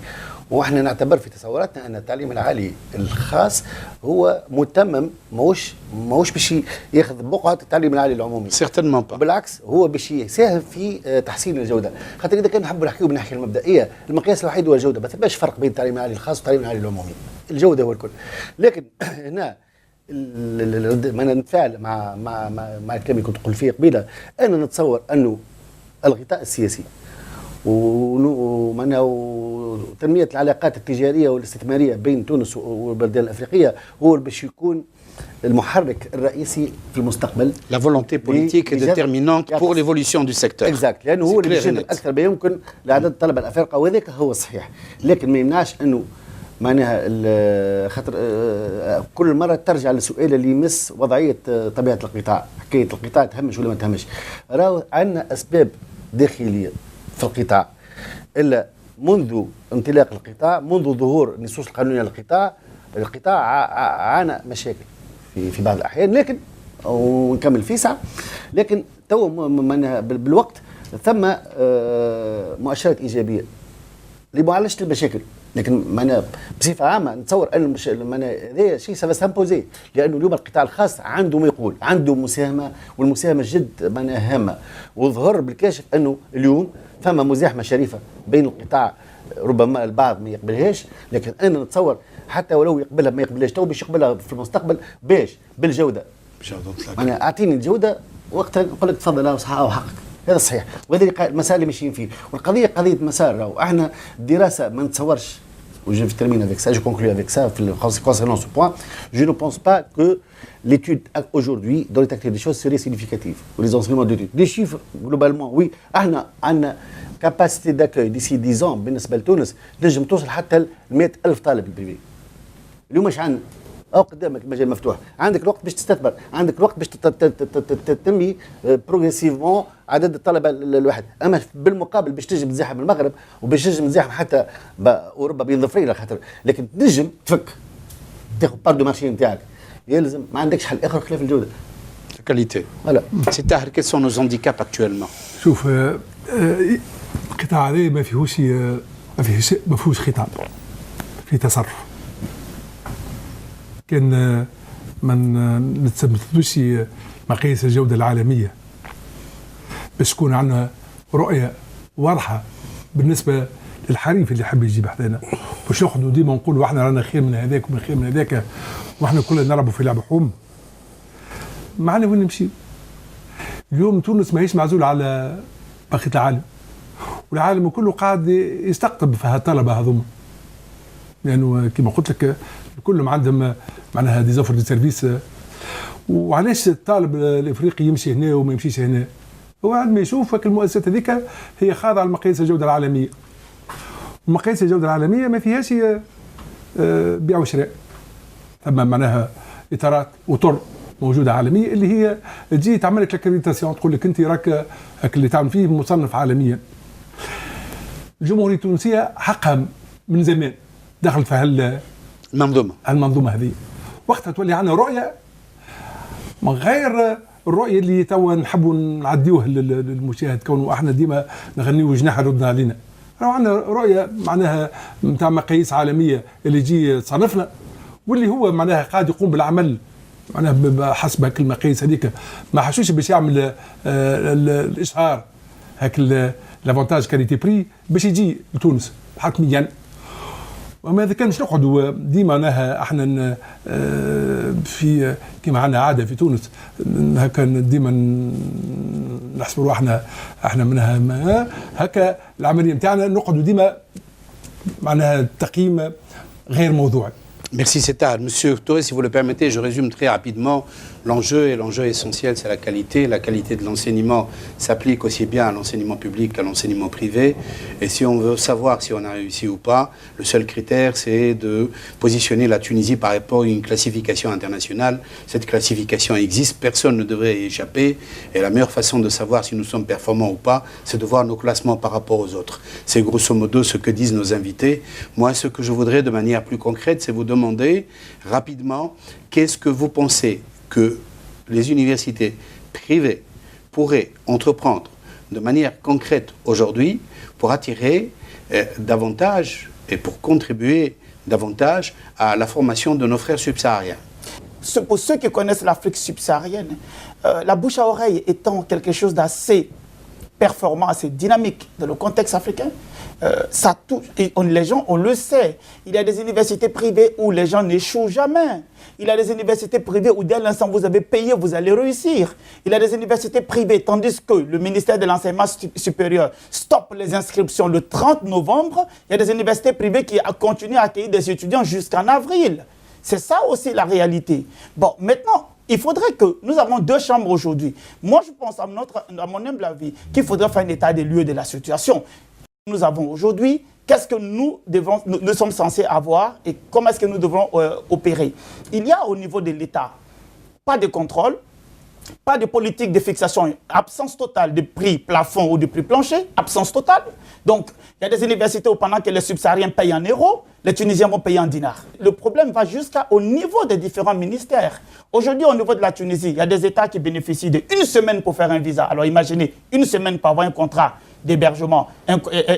واحنا نعتبر في تصوراتنا ان التعليم العالي الخاص هو متمم، ماهوش باش ياخذ بقعه التعليم العالي العمومي، سيغتينمون با، بالعكس هو باش يساهم في تحسين الجوده. خاطر اذا كان نحبوا نحكيو من الناحيه المبدئيه، المقياس الوحيد هو الجوده، ما ثماش فرق بين التعليم العالي الخاص والتعليم العالي العمومي، الجوده هو الكل. لكن هنا ما نتفاعل مع الكلام اللي كنت تقول فيه قبيله. انا نتصور انه الغطاء السياسي وتنميه العلاقات التجاريه والاستثماريه بين تونس والبلدان الافريقيه هو باش يكون المحرك الرئيسي في المستقبل. La volonté politique est déterminante pour l'évolution du secteur. Exact. لانه هو اللي يجذب اكثر ما يمكن لعدد الطلبه الافارقه، وذاك هو الصحيح. لكن ما يمنعش انه معناها خاطر كل مره ترجع للسؤال اللي يمس وضعيه طبيعه القطاع، حكايه القطاع تهمش ولا ما تهمش. راهو عندنا اسباب داخليه في القطاع، الا منذ انطلاق القطاع، منذ ظهور النصوص القانونيه القطاع عانى مشاكل في بعض الاحيان، لكن ونكمل في ساعه. لكن تو بالوقت ثم مؤشرات ايجابيه لمعالجه المشاكل. لكن معنا بصفه عامه نتصور ان هذا شيء سافا سامبوزي، لانه اليوم القطاع الخاص عنده ما يقول، عنده مساهمه، والمساهمه جد معناها هامه، وظهر بالكاشف انه اليوم فما مزاحمه شريفه بين القطاع، ربما البعض ما يقبلهاش، لكن انا نتصور حتى ولو يقبلها ما يقبلهاش تو باش يقبلها في المستقبل باش بالجوده. انا اعطيني الجوده وقتها نقول لك تفضل او حقك، هذا صحيح، وهذه المسائل اللي ماشيين فيه. والقضيه قضيه مسار. راهو احنا الدراسه ما نتصورش، je termine avec ça, je conclue avec ça concernant ce point, je ne pense pas que l'étude aujourd'hui dans l'état des choses serait significative, ou les enseignements d'études. Des chiffres globalement oui, احنا عندنا capacité d'accueil d'ici 10 ans بالنسبه لتونس نجم توصل حتى ل 100,000 طالب البريفي. اليوم مش عندنا، أو قدامك المجال مفتوح، عندك الوقت باش تستثمر، عندك الوقت باش تنمي بروغريسيفمون عدد الطلبه الواحد. اما بالمقابل باش تنجم تزاحم المغرب وباش تنجم تزاحم حتى اوروبا بين ظفرين خاطر، لكن تنجم تفك تاخذ بار دو مارشي نتاعك يلزم ما عندكش حل اخر خلاف الجوده. La qualité. Voilà. C'est-à-dire, quels sont nos handicaps actuellement? شوف القطاع هذا ما فيهوش خطاب، في تصرف. كان ما نتثبتوش مقاييس الجوده العالميه باش تكون عندنا رؤيه واضحه بالنسبه للحريف اللي يحب يجيب حدانا، باش ناخذوا ديما نقولوا احنا رانا خير من هذاك ومن خير من هذاك واحنا كلنا نلعبوا في لعبه حوم. معنا وين نمشي؟ اليوم تونس ماهيش معزولة على بقية العالم، والعالم كله قاعد يستقطب في هالطلبة هذوما، لأنه كما قلت لك كلهم عندهم معناها دي زوفر دي سيرفيس. وعلاش الطالب الإفريقي يمشي هنا وما يمشيش هنا؟ هو عندما يشوف المؤسسات هذيك هي خاضعة لمقاييس الجودة العالمية، ومقاييس الجودة العالمية ما فيهاش بيع وشراء، ثم معناها إطارات وطرق موجوده عالميه اللي هي تجي تعمل لك الاكريديتاسيون، تقول لك انت راك اللي تعمل فيه مصنف عالميا. الجمهوريه التونسيه حقها من زمان دخلت في المنظومه هذه، وقتها تولي عندنا رؤيه من غير الرؤيه اللي توا نحبوا نعديوه للمشاهد، كونه احنا ديما نغنيو جناح ردنا علينا. راهو عندنا رؤيه معناها نتاع مقاييس عالميه اللي يجي تصنفنا، واللي هو معناها قاعد يقوم بالعمل معناها حسب هاك المقاييس هذيك، ما حشوش باش يعمل الاشهار هاك لافونتاج كاليتي بري باش يجي لتونس حتميا. وما اذا كانش نقعدوا ديما معناها احنا في كما عندنا عاده في تونس هكا ديما نحسبوا احنا منها هكا العمليه نتاعنا، نقعدوا ديما معناها تقييم غير موضوعي. Merci Setar. Monsieur Touré, si vous le permettez, je résume très rapidement l'enjeu, et l'enjeu essentiel, c'est la qualité. La qualité de l'enseignement s'applique aussi bien à l'enseignement public qu'à l'enseignement privé. Et si on veut savoir si on a réussi ou pas, le seul critère, c'est de positionner la Tunisie par rapport à une classification internationale. Cette classification existe, personne ne devrait y échapper. Et la meilleure façon de savoir si nous sommes performants ou pas, c'est de voir nos classements par rapport aux autres. C'est grosso modo ce que disent nos invités. Moi, ce que je voudrais de manière plus concrète, c'est vous demander rapidement qu'est-ce que vous pensez que les universités privées pourraient entreprendre de manière concrète aujourd'hui pour attirer davantage et pour contribuer davantage à la formation de nos frères subsahariens. Pour ceux qui connaissent l'Afrique subsaharienne, la bouche à oreille étant quelque chose d'assez performant, assez dynamique dans le contexte africain, ça touche, les gens, on le sait, il y a des universités privées où les gens n'échouent jamais. Il y a des universités privées où dès l'instant vous avez payé, vous allez réussir. Il y a des universités privées, tandis que le ministère de l'Enseignement supérieur stoppe les inscriptions le 30 novembre. Il y a des universités privées qui continuent à accueillir des étudiants jusqu'en avril. C'est ça aussi la réalité. Bon, maintenant, il faudrait que nous avons 2 chambres aujourd'hui. Moi, je pense, à mon humble avis, qu'il faudrait faire un état des lieux de la situation. Nous avons aujourd'hui, qu'est-ce que nous sommes censés avoir et comment est-ce que nous devons opérer. Il y a au niveau de l'État pas de contrôle, pas de politique de fixation, absence totale de prix plafond ou de prix plancher, absence totale. Donc, il y a des universités où pendant que les subsahariens payent en euros, les Tunisiens vont payer en dinars. Le problème va jusqu'au niveau des différents ministères. Aujourd'hui, au niveau de la Tunisie, il y a des États qui bénéficient d'1 semaine pour faire un visa. Alors imaginez, 1 semaine pour avoir un contrat d'hébergement,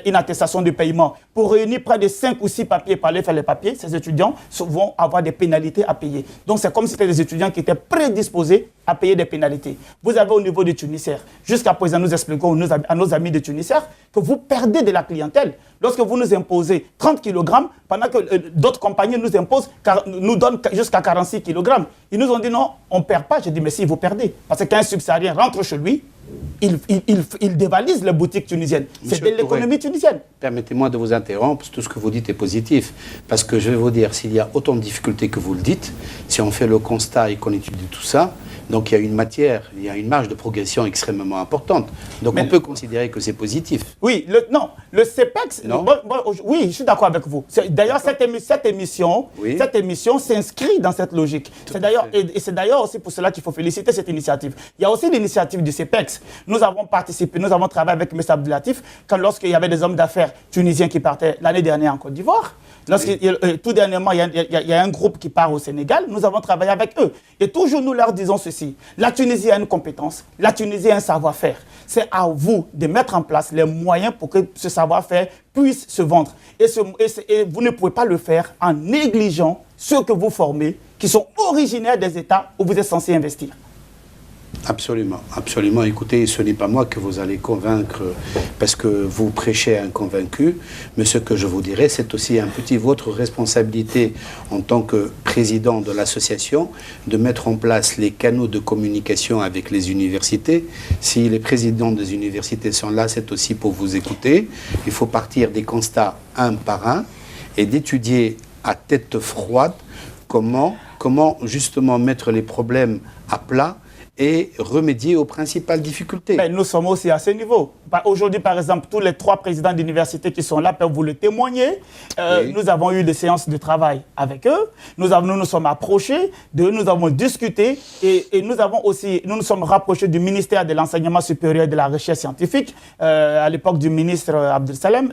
une attestation de paiement. Pour réunir près de 5 ou 6 papiers, pour aller faire les papiers, ces étudiants vont avoir des pénalités à payer. Donc c'est comme si c'était des étudiants qui étaient prédisposés à payer des pénalités. Vous avez au niveau des Tunisiens, jusqu'à présent nous expliquons à nos amis des Tunisiens que vous perdez de la clientèle. Lorsque vous nous imposez 30 kg, pendant que d'autres compagnies nous donnent jusqu'à 46 kg. Ils nous ont dit non, on ne perd pas. J'ai dit mais si, vous perdez. Parce qu'un subsaharien rentre chez lui, il dévalise les boutiques tunisiennes. C'est de l'économie tunisienne. Permettez-moi de vous interrompre, tout ce que vous dites est positif. Parce que je vais vous dire, s'il y a autant de difficultés que vous le dites, si on fait le constat et qu'on étudie tout ça, donc il y a une matière, il y a une marge de progression extrêmement importante. Donc on peut considérer que c'est positif. Oui, le CEPEX, oui, je suis d'accord avec vous. D'ailleurs, cette émission s'inscrit dans cette logique. C'est d'ailleurs aussi pour cela qu'il faut féliciter cette initiative. Il y a aussi l'initiative du CEPEX. Nous avons participé, nous avons travaillé avec M. Abdelatif lorsqu'il y avait des hommes d'affaires tunisiens qui partaient l'année dernière en Côte d'Ivoire. Tout dernièrement, il y a un groupe qui part au Sénégal, nous avons travaillé avec eux. Et toujours nous leur disons ceci, la Tunisie a une compétence, la Tunisie a un savoir-faire. C'est à vous de mettre en place les moyens pour que ce savoir-faire puisse se vendre. Et vous ne pouvez pas le faire en négligeant ceux que vous formez, qui sont originaires des États où vous êtes censé investir. Absolument, absolument. Écoutez, ce n'est pas moi que vous allez convaincre parce que vous prêchez un convaincu, mais ce que je vous dirais, c'est aussi un petit votre responsabilité en tant que président de l'association de mettre en place les canaux de communication avec les universités. Si les présidents des universités sont là, c'est aussi pour vous écouter. Il faut partir des constats un par un et d'étudier à tête froide comment justement mettre les problèmes à plat et remédier aux principales difficultés. Mais nous sommes aussi à ce niveau. Aujourd'hui, par exemple, tous les 3 présidents d'université qui sont là peuvent vous le témoigner. Oui. Nous avons eu des séances de travail avec eux. Nous nous sommes approchés d'eux, nous avons discuté et nous nous sommes rapprochés du ministère de l'Enseignement supérieur et de la Recherche scientifique à l'époque du ministre Abdel Salem,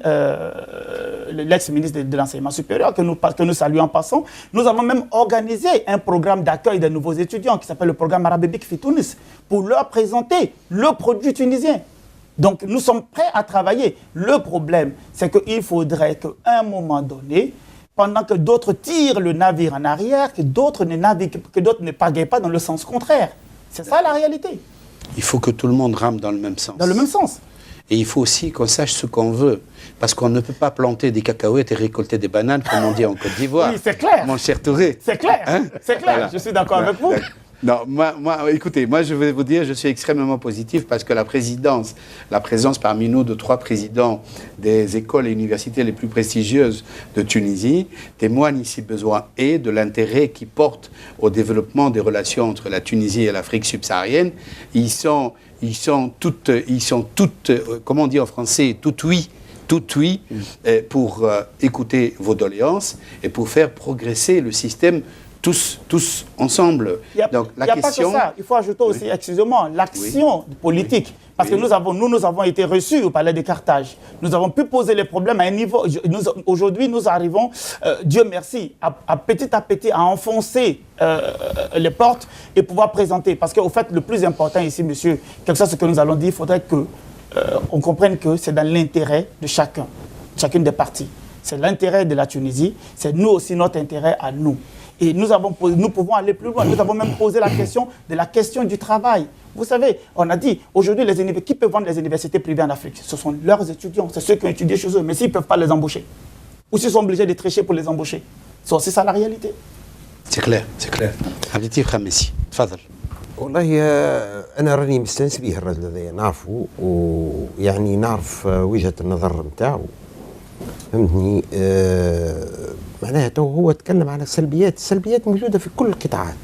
l'ex-ministre de l'Enseignement supérieur, que nous saluons en passant. Nous avons même organisé un programme d'accueil des nouveaux étudiants qui s'appelle le programme Arabébique Fitounis pour leur présenter le produit tunisien. Donc, nous sommes prêts à travailler. Le problème, c'est qu'il faudrait qu'à un moment donné, pendant que d'autres tirent le navire en arrière, que d'autres ne pagaient pas dans le sens contraire. C'est ça la réalité. Il faut que tout le monde rame dans le même sens. Dans le même sens. Et il faut aussi qu'on sache ce qu'on veut. Parce qu'on ne peut pas planter des cacahuètes et récolter des bananes, comme on dit en Côte d'Ivoire. Oui, c'est clair. Mon cher Touré. C'est clair. Hein? C'est clair. Voilà. Je suis d'accord avec vous. Non, écoutez, moi je vais vous dire, je suis extrêmement positif parce que la présence parmi nous de 3 présidents des écoles et universités les plus prestigieuses de Tunisie témoigne, si besoin est, de l'intérêt qu'ils portent au développement des relations entre la Tunisie et l'Afrique subsaharienne. Ils sont toutes, comment on dit en français, tout oui pour écouter vos doléances et pour faire progresser le système tous ensemble. Donc, la question... pas que ça. Il faut ajouter aussi, excusez-moi, l'action politique. Parce que nous avons été reçus au palais de Carthage. Nous avons pu poser les problèmes à un niveau... Aujourd'hui, nous arrivons, Dieu merci, à petit à enfoncer les portes et pouvoir présenter. Parce qu'au fait, le plus important ici, monsieur, quelque chose que nous allons dire, il faudrait qu'on comprenne que c'est dans l'intérêt de chacune des parties. C'est l'intérêt de la Tunisie, c'est nous aussi notre intérêt à nous. Et nous pouvons aller plus loin. Nous avons même posé la question du travail. Vous savez, on a dit, aujourd'hui, qui peut vendre les universités privées en Afrique? Ce sont leurs étudiants, c'est ceux qui ont étudié chez eux, mais s'ils ne peuvent pas les embaucher, ou s'ils sont obligés de tricher pour les embaucher. C'est ça la réalité. C'est clair, c'est clair. Abdelatif Khamisi, تفضل. والله أنا راني مستانس به الرجل هذا نعرفه ويعني نعرف وجهة النظر نتاعو فهمتني معناها تو هو تكلم على السلبيات موجودة في كل القطاعات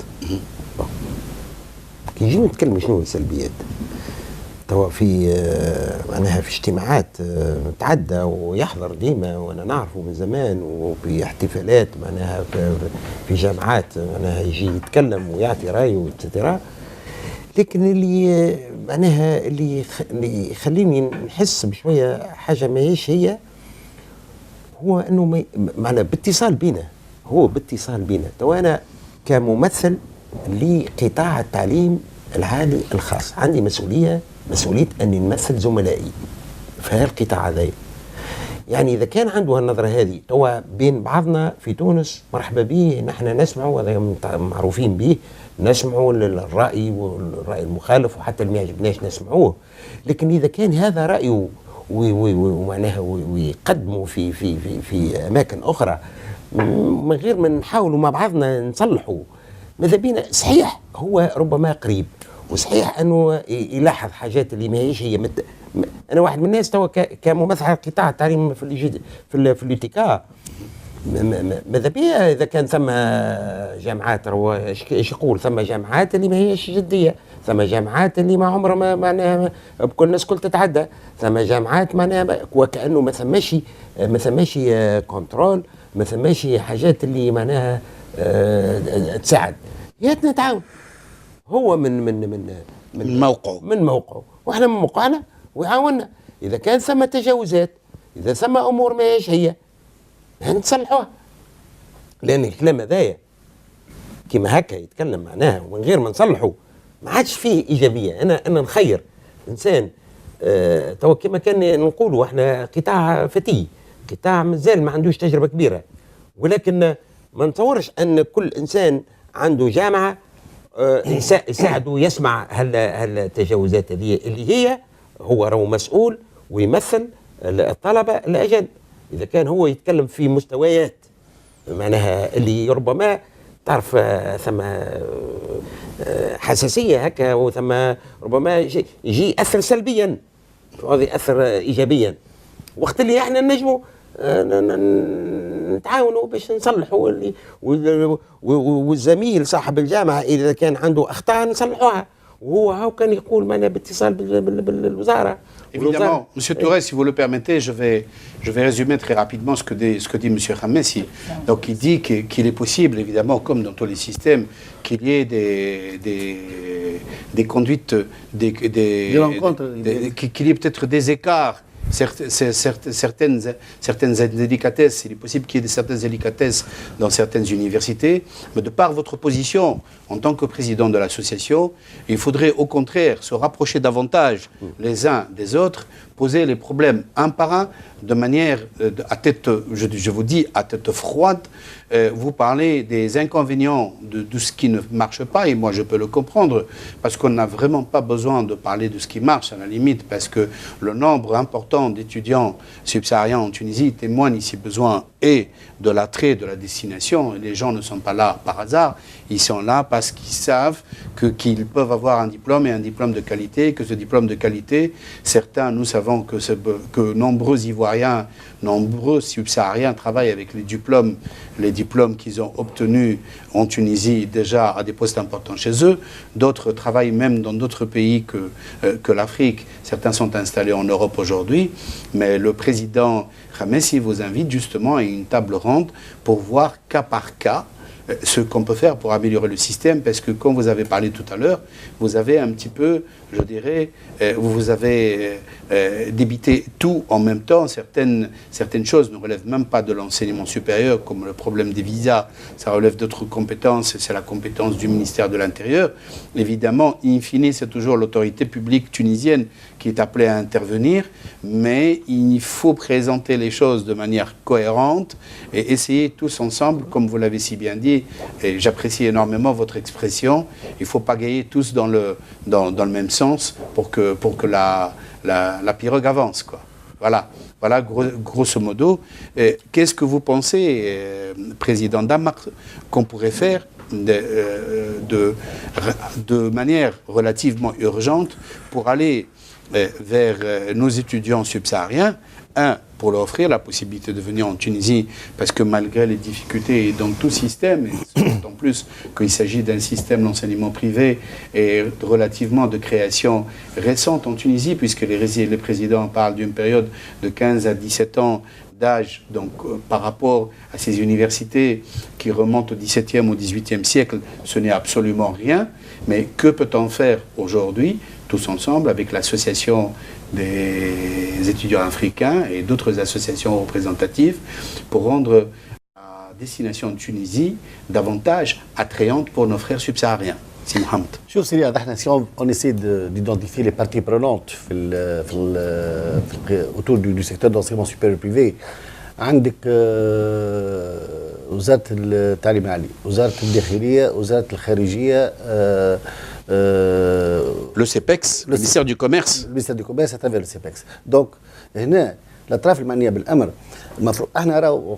كي نجي نتكلم شنو السلبيات توا في معناها في اجتماعات متعدى ويحضر ديما وانا نعرفه من زمان وفي احتفالات معناها في جامعات معناها يجي يتكلم ويعطي رايه وتترا لكن اللي معناها اللي يخليني نحس بشويه حاجه ماهيش هي هو انه معناها باتصال بينا توا انا كممثل لقطاع التعليم العالي الخاص عندي مسؤوليه اني نمثل زملائي في هالقطاع هذا. يعني اذا كان عنده هالنظره هذه توا بين بعضنا في تونس مرحبا به نحن نسمعوا هذا معروفين به نسمعوا الراي والراي المخالف وحتى اللي ما يعجبناش نسمعوه لكن اذا كان هذا رايه ومعناها ويقدموا في اماكن اخرى من غير ما نحاولوا مع بعضنا نصلحوا ماذا بينا صحيح هو ربما قريب وصحيح انه يلاحظ حاجات اللي ما هيش هي انا واحد من الناس توا كممثل قطاع التعليم في الاتكاء ماذا بيا اذا كان ثم جامعات ايش يقول ثم جامعات اللي ما هيش جديه ثم جامعات اللي ما عمرها ما معناها بكل الناس كل تتعدى ثم جامعات معناها وكانه ما ثماش كنترول ما ثماش حاجات اللي معناها تساعد يا نتعاون هو من موقعه واحنا من موقعنا ويعاوننا. اذا كان ثم تجاوزات، اذا ثم امور ما هيش هي نصلحوها. لان الكلام هذايا كيما هكا يتكلم معناها ومن غير ما نصلحوا ما عادش فيه ايجابيه. انا نخير انسان تو كما كان نقولوا احنا قطاع فتي، قطاع مازال ما عندوش تجربه كبيره، ولكن ما نتصورش ان كل انسان عنده جامعه يساعده يسمع هالتجاوزات هذه اللي هي هو راهو مسؤول ويمثل الطلبه لاجل. اذا كان هو يتكلم في مستويات معناها اللي ربما تعرف ثم حساسيه هكا وثم ربما يجي اثر سلبيا وهذا ياثر ايجابيا، وقت اللي احنا نجموا نتعاونوا باش نصلحوا والزميل صاحب الجامعه اذا كان عنده اخطاء نصلحوها، وهو هاو كان يقول معنا باتصال بالوزاره. Évidemment, M. Touré, si vous le permettez, je vais résumer très rapidement ce que dit M. Khamessi. Donc, il dit qu'il est possible, évidemment, comme dans tous les systèmes, qu'il y ait des conduites, qu'il y ait peut-être des écarts. Certaines délicatesses, il est possible qu'il y ait certaines délicatesses dans certaines universités, mais de par votre position en tant que président de l'association, il faudrait au contraire se rapprocher davantage les uns des autres, poser les problèmes un par un, de manière à tête, je vous dis, à tête froide. Vous parlez des inconvénients de ce qui ne marche pas, et moi je peux le comprendre, parce qu'on n'a vraiment pas besoin de parler de ce qui marche, à la limite, parce que le nombre important d'étudiants subsahariens en Tunisie témoigne, si besoin, et de l'attrait de la destination. Les gens ne sont pas là par hasard, ils sont là parce qu'ils savent qu'ils peuvent avoir un diplôme et un diplôme de qualité, que ce diplôme de qualité, certains, nous savons que nombreux Ivoiriens, nombreux subsahariens travaillent avec les diplômes qu'ils ont obtenus en Tunisie déjà à des postes importants chez eux. D'autres travaillent même dans d'autres pays que l'Afrique. Certains sont installés en Europe aujourd'hui. Mais le président Khamessi vous invite justement à une table ronde pour voir cas par cas ce qu'on peut faire pour améliorer le système, parce que comme vous avez parlé tout à l'heure, vous avez un petit peu, je dirais, vous avez débité tout en même temps. Certaines choses ne relèvent même pas de l'enseignement supérieur, comme le problème des visas, ça relève d'autres compétences, c'est la compétence du ministère de l'Intérieur. Évidemment, in fine, c'est toujours l'autorité publique tunisienne qui est appelée à intervenir, mais il faut présenter les choses de manière cohérente et essayer tous ensemble, comme vous l'avez si bien dit, et j'apprécie énormément votre expression, il ne faut pas gagner tous dans le même sens pour que la pirogue avance, quoi. Voilà grosso modo. Qu'est-ce que vous pensez, Président Damak, qu'on pourrait faire de manière relativement urgente pour aller vers nos étudiants subsahariens? Un, pour leur offrir la possibilité de venir en Tunisie, parce que malgré les difficultés dans tout système, et d'autant plus qu'il s'agit d'un système d'enseignement privé et relativement de création récente en Tunisie, puisque les présidents parlent d'une période de 15 à 17 ans d'âge, donc par rapport à ces universités qui remontent au XVIIe ou XVIIIe siècle, ce n'est absolument rien. Mais que peut-on faire aujourd'hui, tous ensemble, avec l'association des étudiants africains et d'autres associations représentatives, pour rendre la destination de Tunisie davantage attrayante pour nos frères subsahariens? Si Mohamed. شوف سيدي احنا on essaie d'identifier les parties prenantes autour du secteur d'enseignement supérieur privé. عندك وزارة التعليم العالي، وزارة الداخلية، وزارة الخارجية، le CEPEX, le ministère du Commerce. Le ministère du Commerce à travers le CEPEX. Donc هنا الاطراف المعنيه بالامر المفروض احنا راهو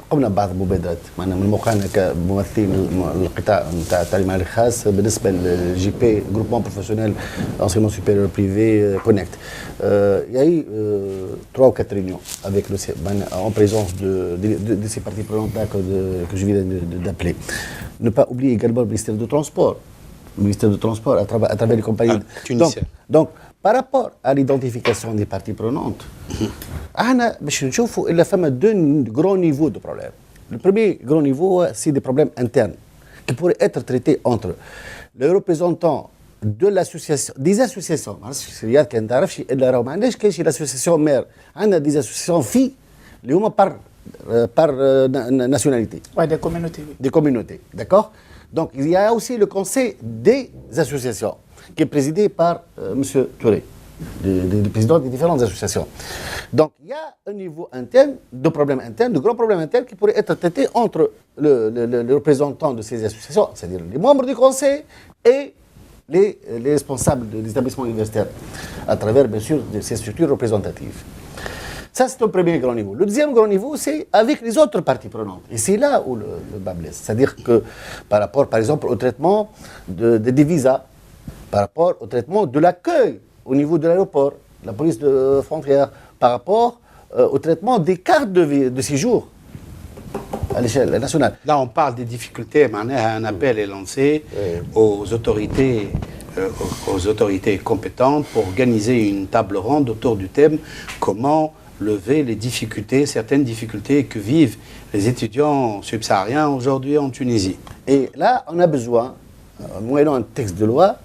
قمنا ببعض المبادرات معنا من موقعنا كممثلين القطاع نتاع التعليم العالي الخاص بالنسبه للجي بي جروبمون بروفيسيونيل انسيمون سوبيريور بريفي كونكت. Il y a eu 3 ou 4 réunions avec en présence de ces parties prenantes que je viens d'appeler. Ne pas oublier également le ministère du Transport. Le ministère du Transport à travers les compagnies. Donc, par rapport à l'identification des parties prenantes, احنا باش نشوفوا الا فما deux grands niveaux de problèmes. Le premier grand niveau, c'est des problèmes internes qui pourraient être traités entre les représentants des associations. رياض كان تعرفش الا راهو ما عندناش كاين شي l'association mère. عندنا des associations filles اللي هما par nationalité. Ouais, des communautés. Oui. Des communautés, d'accord. Donc il y a aussi le conseil des associations qui est présidé par M. Touré, le président des différentes associations. Donc il y a un niveau interne, de problèmes internes, de grands problèmes internes qui pourraient être traités entre le représentant de ces associations, c'est-à-dire les membres du conseil et les responsables des établissements universitaires, à travers bien sûr ces structures représentatives. Ça, c'est un premier grand niveau. Le deuxième grand niveau, c'est avec les autres parties prenantes. Et c'est là où le bas blesse. C'est-à-dire que par rapport, par exemple, au traitement des visas, par rapport au traitement de l'accueil au niveau de l'aéroport, la police de frontière, par rapport au traitement des cartes de séjour à l'échelle nationale. Là, on parle des difficultés. Un appel est lancé aux autorités compétentes pour organiser une table ronde autour du thème comment lever les difficultés, certaines difficultés que vivent les étudiants subsahariens aujourd'hui en Tunisie. Et là, on a besoin, moyennant un texte de loi,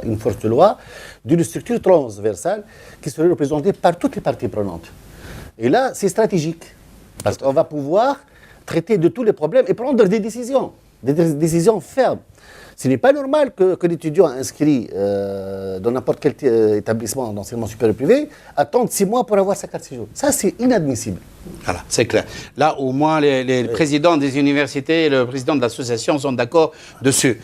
une force de loi, d'une structure transversale qui serait représentée par toutes les parties prenantes. Et là, c'est stratégique, parce qu'on va pouvoir traiter de tous les problèmes et prendre des décisions fermes. Ce n'est pas normal que l'étudiant inscrit dans n'importe quel établissement d'enseignement supérieur privé attende 6 mois pour avoir sa carte de séjour. Ça, c'est inadmissible. Voilà, c'est clair. Là, au moins, les présidents des universités et le président de l'association sont d'accord dessus.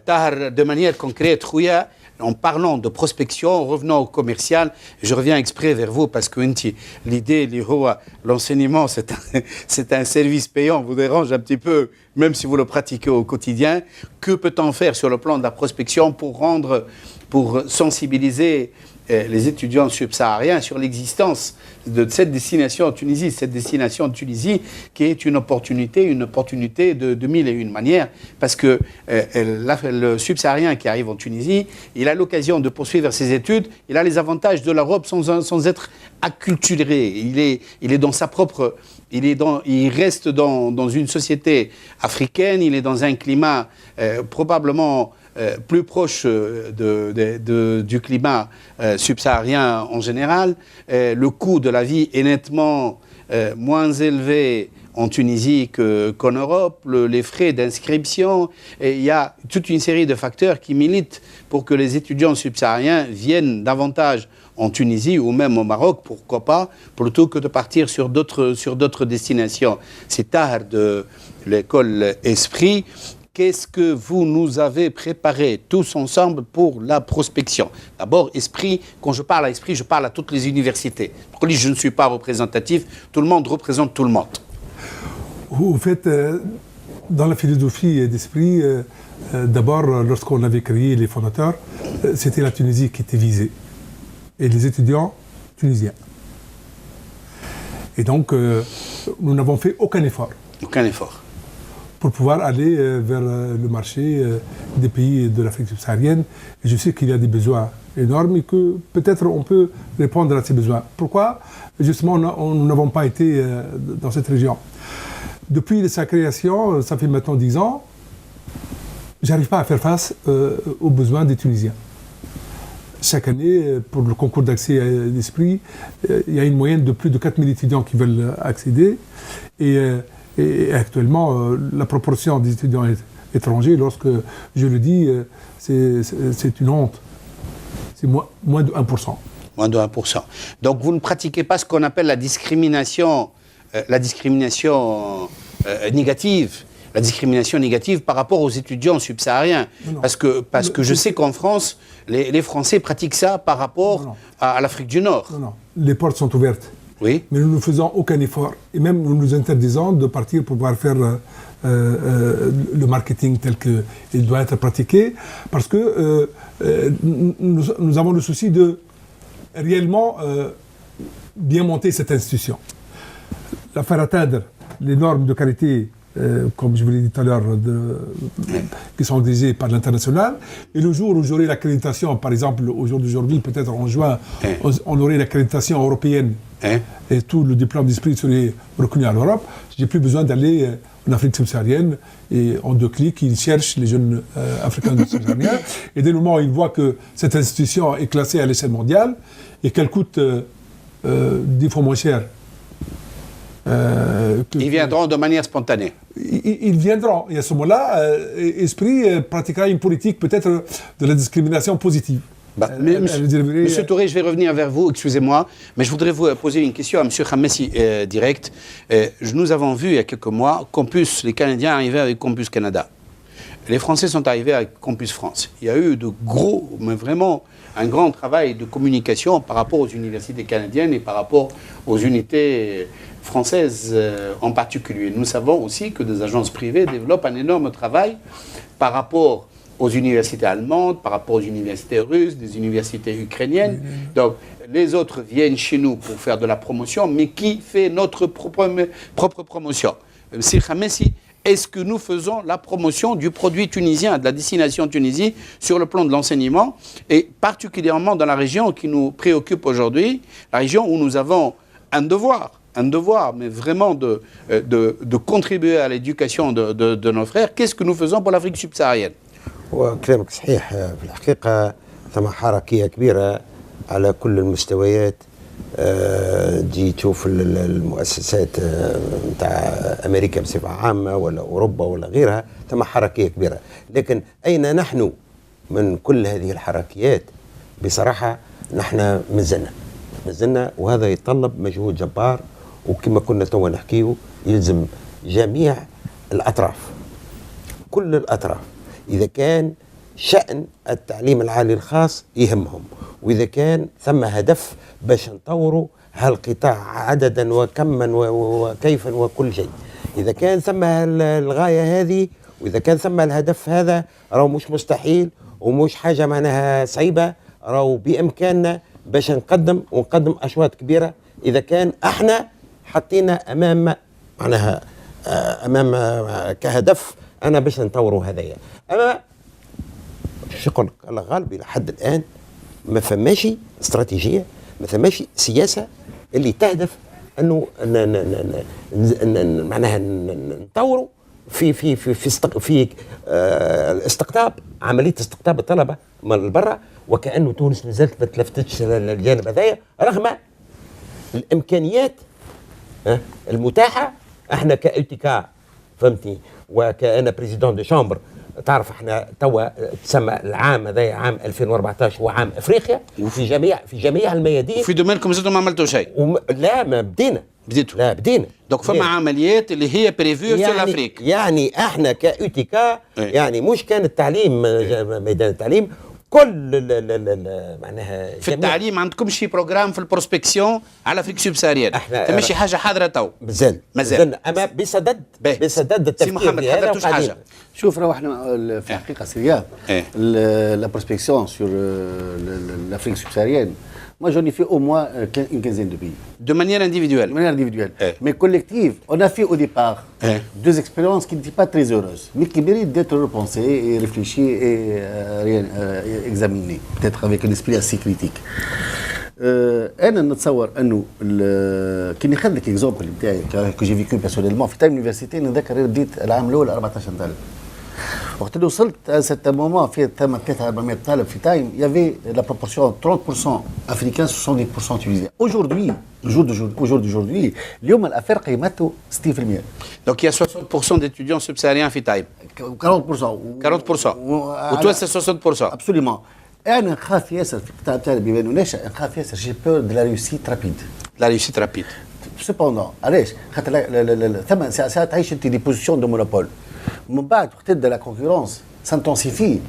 Tahar, de manière concrète, Khouya, en parlant de prospection, revenons au commercial, je reviens exprès vers vous parce que l'idée, l'enseignement, c'est un service payant, vous dérange un petit peu, même si vous le pratiquez au quotidien. Que peut-on faire sur le plan de la prospection pour sensibiliser les étudiants subsahariens sur l'existence de cette destination en Tunisie, qui est une opportunité de mille et une manières, parce que le subsaharien qui arrive en Tunisie, il a l'occasion de poursuivre ses études, il a les avantages de l'Europe sans être acculturé, il est dans sa propre... Il reste dans une société africaine, il est dans un climat probablement plus proche du climat subsaharien en général. Le coût de la vie est nettement moins élevé en Tunisie qu'en Europe, les frais d'inscription, et il y a toute une série de facteurs qui militent pour que les étudiants subsahariens viennent davantage en Tunisie ou même au Maroc, pourquoi pas, plutôt que de partir sur d'autres destinations. C'est tard de l'école Esprit. Qu'est-ce que vous nous avez préparé tous ensemble pour la prospection? D'abord, Esprit, quand je parle à Esprit, je parle à toutes les universités. Pourquoi je ne suis pas représentatif? Tout le monde représente tout le monde. En fait, dans la philosophie d'Esprit, d'abord, lorsqu'on avait créé les fondateurs, c'était la Tunisie qui était visée. Et les étudiants tunisiens. Et donc, nous n'avons fait aucun effort. Aucun effort. Pour pouvoir aller vers le marché des pays de l'Afrique subsaharienne. Et je sais qu'il y a des besoins énormes et que peut-être on peut répondre à ces besoins. Pourquoi? Justement, nous n'avons pas été dans cette région. Depuis sa création, ça fait maintenant 10 ans, j'arrive pas à faire face aux besoins des Tunisiens. Chaque année, pour le concours d'accès à l'Esprit, il y a une moyenne de plus de 4000 étudiants qui veulent accéder. Et actuellement, la proportion des étudiants étrangers, lorsque je le dis, c'est une honte. C'est moins de 1%. Moins de 1%. Donc vous ne pratiquez pas ce qu'on appelle la discrimination négative. La discrimination négative par rapport aux étudiants subsahariens. Non. Parce que je sais qu'en France, les Français pratiquent ça par rapport à l'Afrique du Nord. Non. Les portes sont ouvertes. Oui. Mais nous ne faisons aucun effort. Et même nous nous interdisons de partir pour pouvoir faire le marketing tel qu'il doit être pratiqué. Parce que nous avons le souci de réellement bien monter cette institution. La faire atteindre les normes de qualité comme je vous l'ai dit tout à l'heure, qui sont exigées par l'international. Et le jour où j'aurai l'accréditation, par exemple, au jour d'aujourd'hui, peut-être en juin, on aurait l'accréditation européenne et tout le diplôme d'Esprit serait reconnu à l'Europe, je n'ai plus besoin d'aller en Afrique subsaharienne, et en 2 clics, ils cherchent les jeunes africains subsahariens. Et dès le moment où ils voient que cette institution est classée à l'échelle mondiale et qu'elle coûte 10 fois moins cher. Ils viendront de manière spontanée. Ils viendront. Et à ce moment-là, Esprit pratiquera une politique peut-être de la discrimination positive. Monsieur Touré, je vais revenir vers vous, excusez-moi, mais je voudrais vous poser une question à M. Khamessi direct. Nous avons vu il y a quelques mois les Canadiens arriver avec Campus Canada. Les Français sont arrivés avec Campus France. Il y a eu mais vraiment un grand travail de communication par rapport aux universités canadiennes et par rapport aux unités françaises en particulier. Nous savons aussi que des agences privées développent un énorme travail par rapport aux universités allemandes, par rapport aux universités russes, des universités ukrainiennes. Donc, les autres viennent chez nous pour faire de la promotion, mais qui fait notre propre promotion? M. Khamessi, est-ce que nous faisons la promotion du produit tunisien, de la destination Tunisie, sur le plan de l'enseignement, et particulièrement dans la région qui nous préoccupe aujourd'hui, la région où nous avons un devoir, mais vraiment de contribuer à l'éducation de nos frères? Qu'est-ce que nous faisons pour l'Afrique subsaharienne? وكلامك صحيح. في الحقيقة ثم حركية كبيرة على كل المستويات. تجي تشوف المؤسسات نتاع أمريكا بصفة عامة ولا أوروبا ولا غيرها، ثم حركية كبيرة. لكن أين نحن من كل هذه الحركيات؟ بصراحة نحن مازلنا، وهذا يتطلب مجهود جبار. وكما كنا توا نحكيه يلزم جميع الأطراف، كل الأطراف، إذا كان شأن التعليم العالي الخاص يهمهم، وإذا كان ثم هدف باش نطوروا هالقطاع عددا وكما وكيفا وكل شيء، إذا كان ثم الغاية هذه وإذا كان ثم الهدف هذا، راهو مش مستحيل ومش حاجة معناها صعيبة، راهو بإمكاننا باش نقدم أشواط كبيرة إذا كان احنا حطينا أمام معناها أمام كهدف أنا باش نطوروا هذايا. أما شغل الله غالب إلى حد الآن ما فماش استراتيجية، ما فماش سياسة اللي تهدف أنه معناها نطوروا في الاستقطاب، عملية استقطاب الطلبة من برا، وكأنه تونس مازالت ما تلفتش الجانب هذايا رغم الإمكانيات المتاحة. احنا كالتكا فهمتني، وكأنا بريزيدون دو شامبر، تعرف احنا توا تسمى العام هذا عام 2014 هو عام افريقيا في جميع الميادين. في دومينكم زدتوا ما عملتوا شيء؟ لا ما بدينا. دونك فما عمليات اللي هي بريفيو في الافريق. يعني احنا كالتكا يعني مش كان التعليم ميدان التعليم كل معناها في التعليم عندكم شي بروجرام في البروسبكسيون على افريك سوبساريين؟ ماشي حاجه حاضره تو مازال اما بصدد التفكير في هذا حاجه. شوف راهو احنا في الحقيقه سيريا لا بروسبكسيون سور l'Afrique subsaharienne. Moi, j'en ai fait au moins une quinzaine de pays. De manière individuelle. Mais collective, on a fait au départ 2 expériences qui n'étaient pas très heureuses, mais qui méritent d'être repensées et réfléchies et examinées, peut-être avec un esprit assez critique. أنا نتصور أنه كي ناخذ لك إكزومبل نتاعي كو جي فيكو بيرسونيلمون في تايم يونيفرسيتي، نذكر بديت العام الأول 14,000. وقت اللي وصلت à cet moment في ثم 300-400 طالب في تايم، يافي لا بروبورسيون 30% افريكان 70% تونيزيان. aujourd'hui اليوم الافريق قيمته 60%. Donc il y a 60% d'étudiants subsahariens في تايم. 40%. وتوا 60%. Absolument. انا نخاف ياسر في القطاع تاعي بما انه ناشئ، نخاف ياسر جي بور دو لا ريوسيت رابيد. سيبوندون علاش؟ خاطر ثم ساعات تعيش انت دي بوزيسيون دو مونوبول، من بعد وقت تبدا لا كونكورونس s'intensifie.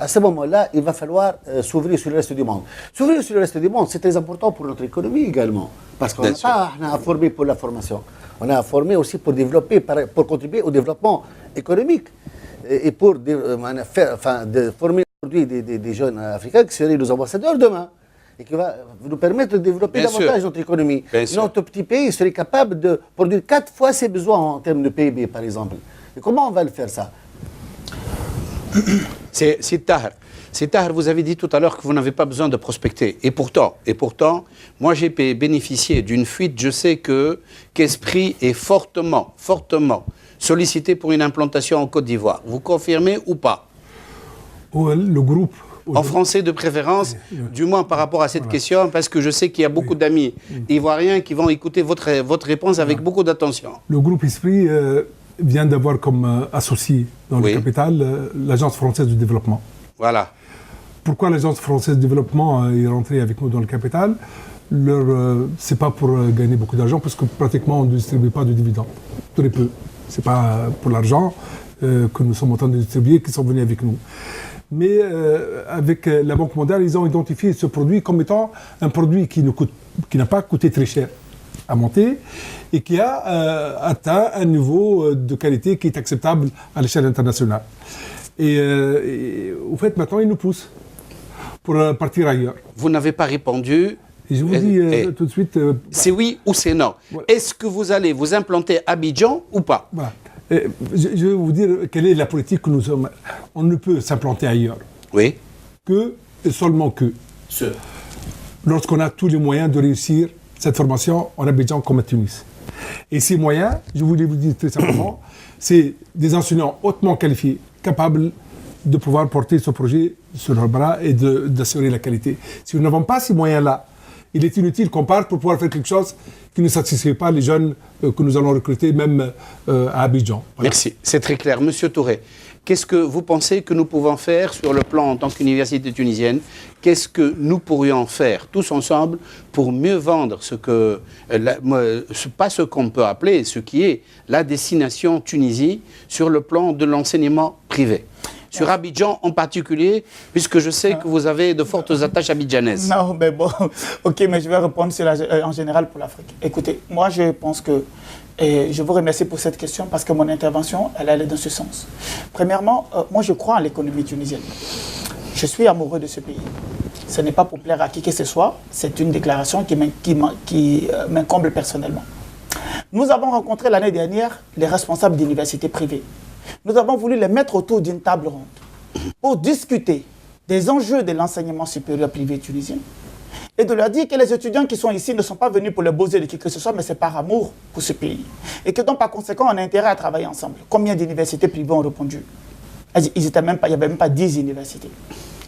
À ce moment-là, il va falloir s'ouvrir sur le reste du monde. S'ouvrir sur le reste du monde, c'est très important pour notre économie également, parce qu'on n'a pas formé pour la formation, on a formé aussi pour développer, pour contribuer au développement économique et pour former aujourd'hui des jeunes africains qui seraient nos ambassadeurs demain et qui va nous permettre de développer davantage notre économie. Notre petit pays serait capable de produire 4 fois ses besoins en termes de PIB, par exemple. Et comment on va le faire ça? سي الطاهر، C'est tard, vous avez dit tout à l'heure que vous n'avez pas besoin de prospecter. Et pourtant, moi j'ai bénéficié d'une fuite. Je sais qu'Esprit est fortement sollicité pour une implantation en Côte d'Ivoire. Vous confirmez ou pas? Le groupe... En français de préférence, du moins par rapport à cette question, parce que je sais qu'il y a beaucoup d'amis ivoiriens qui vont écouter votre réponse avec beaucoup d'attention. Le groupe Esprit vient d'avoir comme associé dans le capital l'Agence française du développement. Voilà. Pourquoi l'Agence française du développement est rentrée avec nous dans le capital? C'est pas pour gagner beaucoup d'argent, parce que pratiquement on ne distribue pas de dividendes. Très peu. C'est pas pour l'argent que nous sommes en train de distribuer qui sont venus avec nous. Mais avec la Banque mondiale, ils ont identifié ce produit comme étant un produit qui n'a pas coûté très cher à monter et qui a atteint un niveau de qualité qui est acceptable à l'échelle internationale. Et au fait, maintenant, ils nous poussent pour partir ailleurs. Vous n'avez pas répondu. Et je vous dis tout de suite... c'est oui ou c'est non. Ouais. Est-ce que vous allez vous implanter à Abidjan ou pas? Voilà. Je vais vous dire quelle est la politique que nous sommes. On ne peut s'implanter ailleurs. Oui. Que et seulement que. Lorsqu'on a tous les moyens de réussir cette formation en Abidjan comme à Tunis. Et ces moyens, je voulais vous dire très simplement, c'est des enseignants hautement qualifiés, capables de pouvoir porter ce projet sur leurs bras et d'assurer la qualité. Si nous n'avons pas ces moyens-là, il est inutile qu'on parte pour pouvoir faire quelque chose qui ne satisfait pas les jeunes que nous allons recruter, même à Abidjan. Voilà. Merci, c'est très clair. Monsieur Touré, qu'est-ce que vous pensez que nous pouvons faire sur le plan en tant qu'université tunisienne? Qu'est-ce que nous pourrions faire tous ensemble pour mieux vendre pas ce qu'on peut appeler, ce qui est la destination Tunisie sur le plan de l'enseignement privé? Sur Abidjan en particulier, puisque je sais que vous avez de fortes attaches abidjanaises. Non, mais bon, ok, mais je vais répondre en général pour l'Afrique. Écoutez, moi je pense que, et je vous remercie pour cette question parce que mon intervention, elle allait dans ce sens. Premièrement, moi je crois en l'économie tunisienne. Je suis amoureux de ce pays. Ce n'est pas pour plaire à qui que ce soit, c'est une déclaration qui m'incombe personnellement. Nous avons rencontré l'année dernière les responsables d'universités privées. Nous avons voulu les mettre autour d'une table ronde pour discuter des enjeux de l'enseignement supérieur privé tunisien et de leur dire que les étudiants qui sont ici ne sont pas venus pour le beaux-yeux de qui que ce soit, mais c'est par amour pour ce pays. Et que donc, par conséquent, on a intérêt à travailler ensemble. Combien d'universités privées ont répondu? Il n'y avait même pas 10 universités.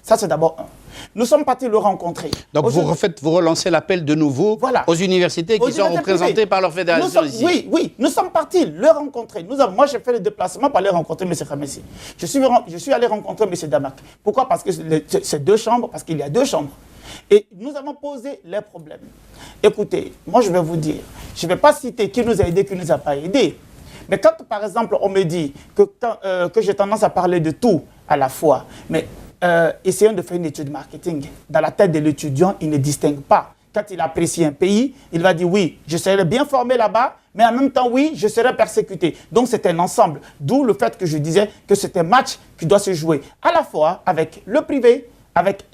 Ça, c'est d'abord un. Nous sommes partis le rencontrer. Donc, vous relancez l'appel de nouveau aux universités qui sont représentées par leur fédération ici. Oui, nous sommes partis le rencontrer. Moi, j'ai fait le déplacement pour aller rencontrer M. Khamessi. Je suis allé rencontrer M. Damak. Pourquoi? Parce que c'est deux chambres, parce qu'il y a deux chambres. Et nous avons posé les problèmes. Écoutez, moi, je vais vous dire, je ne vais pas citer qui nous a aidés, qui ne nous a pas aidés. Mais quand, par exemple, on me dit que j'ai tendance à parler de tout à la fois, mais essayons de faire une étude marketing. Dans la tête de l'étudiant, il ne distingue pas. Quand il apprécie un pays, il va dire oui, je serai bien formé là-bas, mais en même temps, oui, je serai persécuté. Donc c'est un ensemble. D'où le fait que je disais que c'est un match qui doit se jouer à la fois avec le privé, avec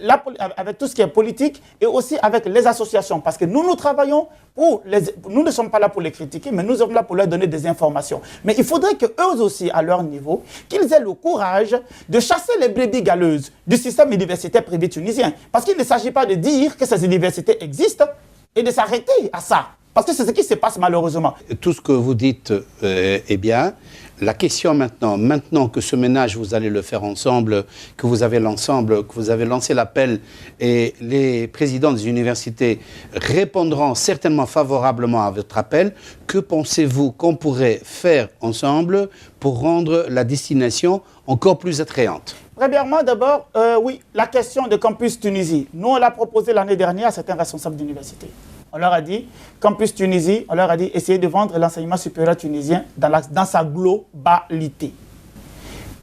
tout ce qui est politique et aussi avec les associations. Parce que nous travaillons nous ne sommes pas là pour les critiquer, mais nous sommes là pour leur donner des informations. Mais il faudrait qu'eux aussi, à leur niveau, qu'ils aient le courage de chasser les brebis galeuses du système universitaire privé tunisien. Parce qu'il ne s'agit pas de dire que ces universités existent et de s'arrêter à ça. Parce que c'est ce qui se passe malheureusement. Tout ce que vous dites est bien. La question maintenant que ce ménage, vous allez le faire ensemble, que vous avez lancé l'appel et les présidents des universités répondront certainement favorablement à votre appel, que pensez-vous qu'on pourrait faire ensemble pour rendre la destination encore plus attrayante? Premièrement, d'abord, oui, la question de Campus Tunisie. Nous, on l'a proposé l'année dernière à certains responsables d'université. On leur a dit, Campus Tunisie, on leur a dit, essayez de vendre l'enseignement supérieur tunisien dans sa globalité.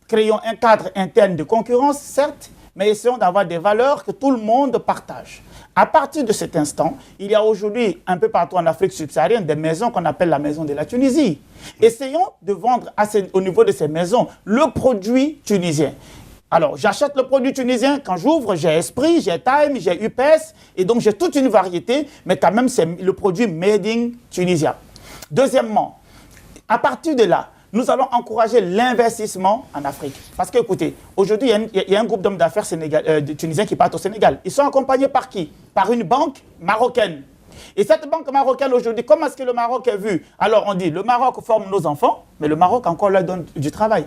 Créons un cadre interne de concurrence, certes, mais essayons d'avoir des valeurs que tout le monde partage. À partir de cet instant, il y a aujourd'hui, un peu partout en Afrique subsaharienne, des maisons qu'on appelle la maison de la Tunisie. Essayons de vendre au niveau de ces maisons le produit tunisien. Alors, j'achète le produit tunisien, quand j'ouvre, j'ai Esprit, j'ai Time, j'ai UPS, et donc j'ai toute une variété, mais quand même, c'est le produit made in Tunisia. Deuxièmement, à partir de là, nous allons encourager l'investissement en Afrique. Parce que, écoutez, aujourd'hui, il y a un groupe d'hommes d'affaires tunisiens qui partent au Sénégal. Ils sont accompagnés par qui? Par une banque marocaine. Et cette banque marocaine aujourd'hui, comment est-ce que le Maroc est vu? Alors on dit, le Maroc forme nos enfants, mais le Maroc encore leur donne du travail.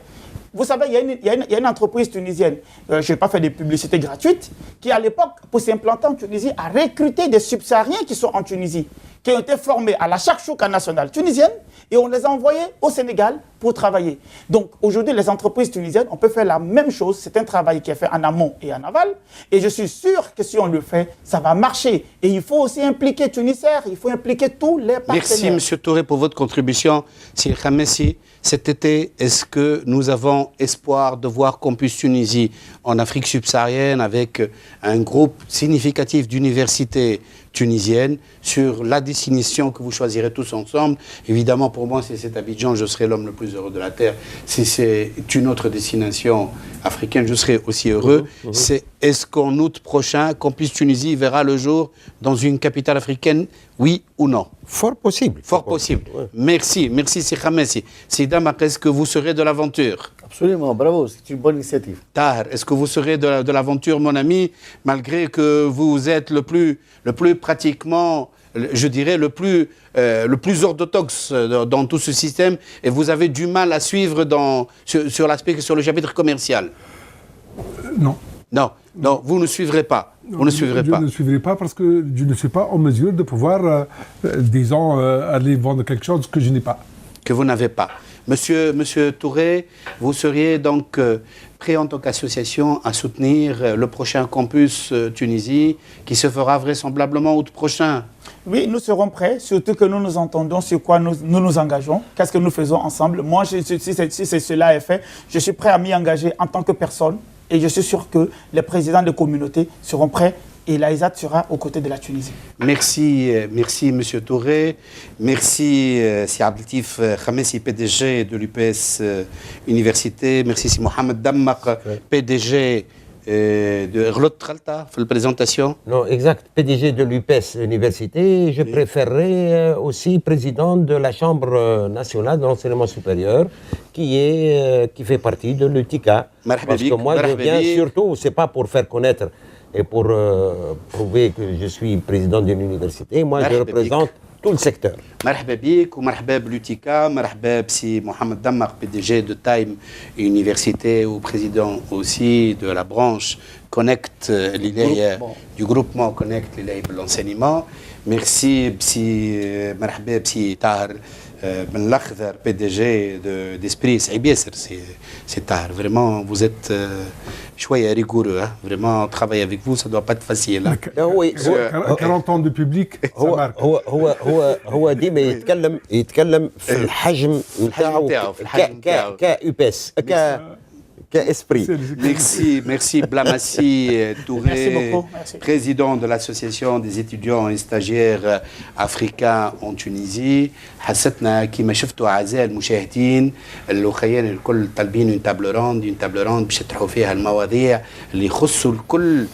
Vous savez, il y a une entreprise tunisienne, je ne vais pas faire des publicités gratuites, qui à l'époque, pour s'implanter en Tunisie, a recruté des subsahariens qui sont en Tunisie, qui ont été formés à la Chakchouka nationale tunisienne, et on les a envoyés au Sénégal pour travailler. Donc aujourd'hui, les entreprises tunisiennes, on peut faire la même chose. C'est un travail qui est fait en amont et en aval. Et je suis sûr que si on le fait, ça va marcher. Et il faut aussi impliquer Tunisair, il faut impliquer tous les partenaires. Merci, M. Touré, pour votre contribution. Sir Khamessi, cet été, est-ce que nous avons espoir de voir Campus Tunisie en Afrique subsaharienne avec un groupe significatif d'universités tunisiennes sur la destination que vous choisirez tous ensemble? Évidemment, pour moi, si c'est Abidjan, je serai l'homme le plus heureux de la Terre. Si c'est une autre destination africaine, je serai aussi heureux. Est-ce qu'en août prochain, Campus Tunisie verra le jour dans une capitale africaine, oui ou non? Fort possible. Fort possible. Ouais. Merci, merci Sir Khamessi. Sidama, est-ce que vous serez de l'aventure? Absolument, bravo, c'est une bonne initiative. Tahar, est-ce que vous serez de l'aventure, mon ami, malgré que vous êtes le plus pratiquement, je dirais, le plus orthodoxe dans tout ce système, et vous avez du mal à suivre sur l'aspect, sur le chapitre commercial? Non. Non, vous ne suivrez pas. Vous ne suivrez pas. Je ne suivrai pas parce que je ne suis pas en mesure de pouvoir, disons, aller vendre quelque chose que je n'ai pas. Que vous n'avez pas. Monsieur Touré, vous seriez donc prêt en tant qu'association à soutenir le prochain campus Tunisie qui se fera vraisemblablement août prochain? Oui, nous serons prêts, surtout que nous nous entendons sur quoi nous engageons, qu'est-ce que nous faisons ensemble. Moi, si cela est fait, je suis prêt à m'y engager en tant que personne et je suis sûr que les présidents de communautés seront prêts et l'AISAT sera aux côtés de la Tunisie. Merci, M. Touré. Merci, Si Abdeltif Khamessi, PDG de l'UPS Université. Merci, Si Mohamed Dammak, PDG de Rlot Khalta, pour la présentation. Non, exact. PDG de l'UPS Université. Je préférerais aussi président de la Chambre nationale de l'enseignement supérieur, qui fait partie de l'UTICA. Parce que moi, je viens surtout, c'est pas pour faire connaître et pour prouver que je suis président d'une université. Moi, je représente tout le secteur. مرحبا بك ومرحبا بلوتيكا مرحبا بسي محمد دمق PDG de Time Université ou président aussi de la branche Connect du groupement Connect l'enseignement. Merci بسي مرحبا بسي طاهر Ben Lakhder, PDG d'Esprit Saïbiesser, c'est tard. Vraiment, vous êtes choyé rigoureux. Hein? Vraiment, travailler avec vous, ça ne doit pas être facile. Hein? 40 ans de public, ça marque. هو ديما يتكلم في الحجم نتاعو كUPS كاسبري. Merci Blamassi Touré, président de l'association des étudiants et stagiaires africains en Tunisie. حسيتنا كما شفتوا اعزائي المشاهدين الاخوين الكل طالبين une table ronde باش يطرحوا فيها المواضيع اللي يخصوا الكل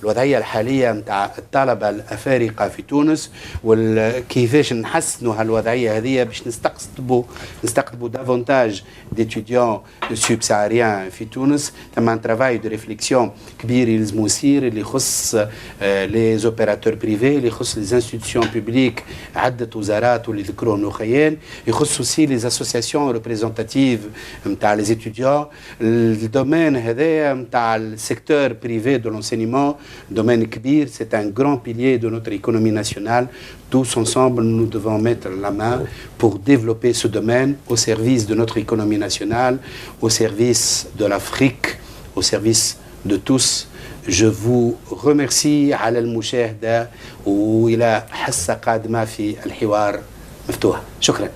الوضعيه الحاليه نتاع الطلبه الافارقه في تونس وكيفاش نحسنوا هالوضعيه هذه باش نستقطبوا دافونتاج ديتيديون سوبساريان في تونس. ثم ان ترافاي دو ريفليكسيون كبير يلزمو يصير اللي يخص لي زوبيراتور بريفي اللي يخص لي انستيتيوشن بوبليك عده وزارات واللي ذكروهم الاخوين يخص aussi les associations représentatives نتاع les étudiants. الدومين هذايا نتاع السيكتور بريفي دو l'enseignement domaine kbir, c'est un grand pilier de notre économie nationale. Tous ensemble, nous devons mettre la main pour développer ce domaine au service de notre économie nationale, au service de l'Afrique, au service de tous. Je vous remercie على المشاهدة وإلى حصة قادمة في الحوار مفتوح. شكرا.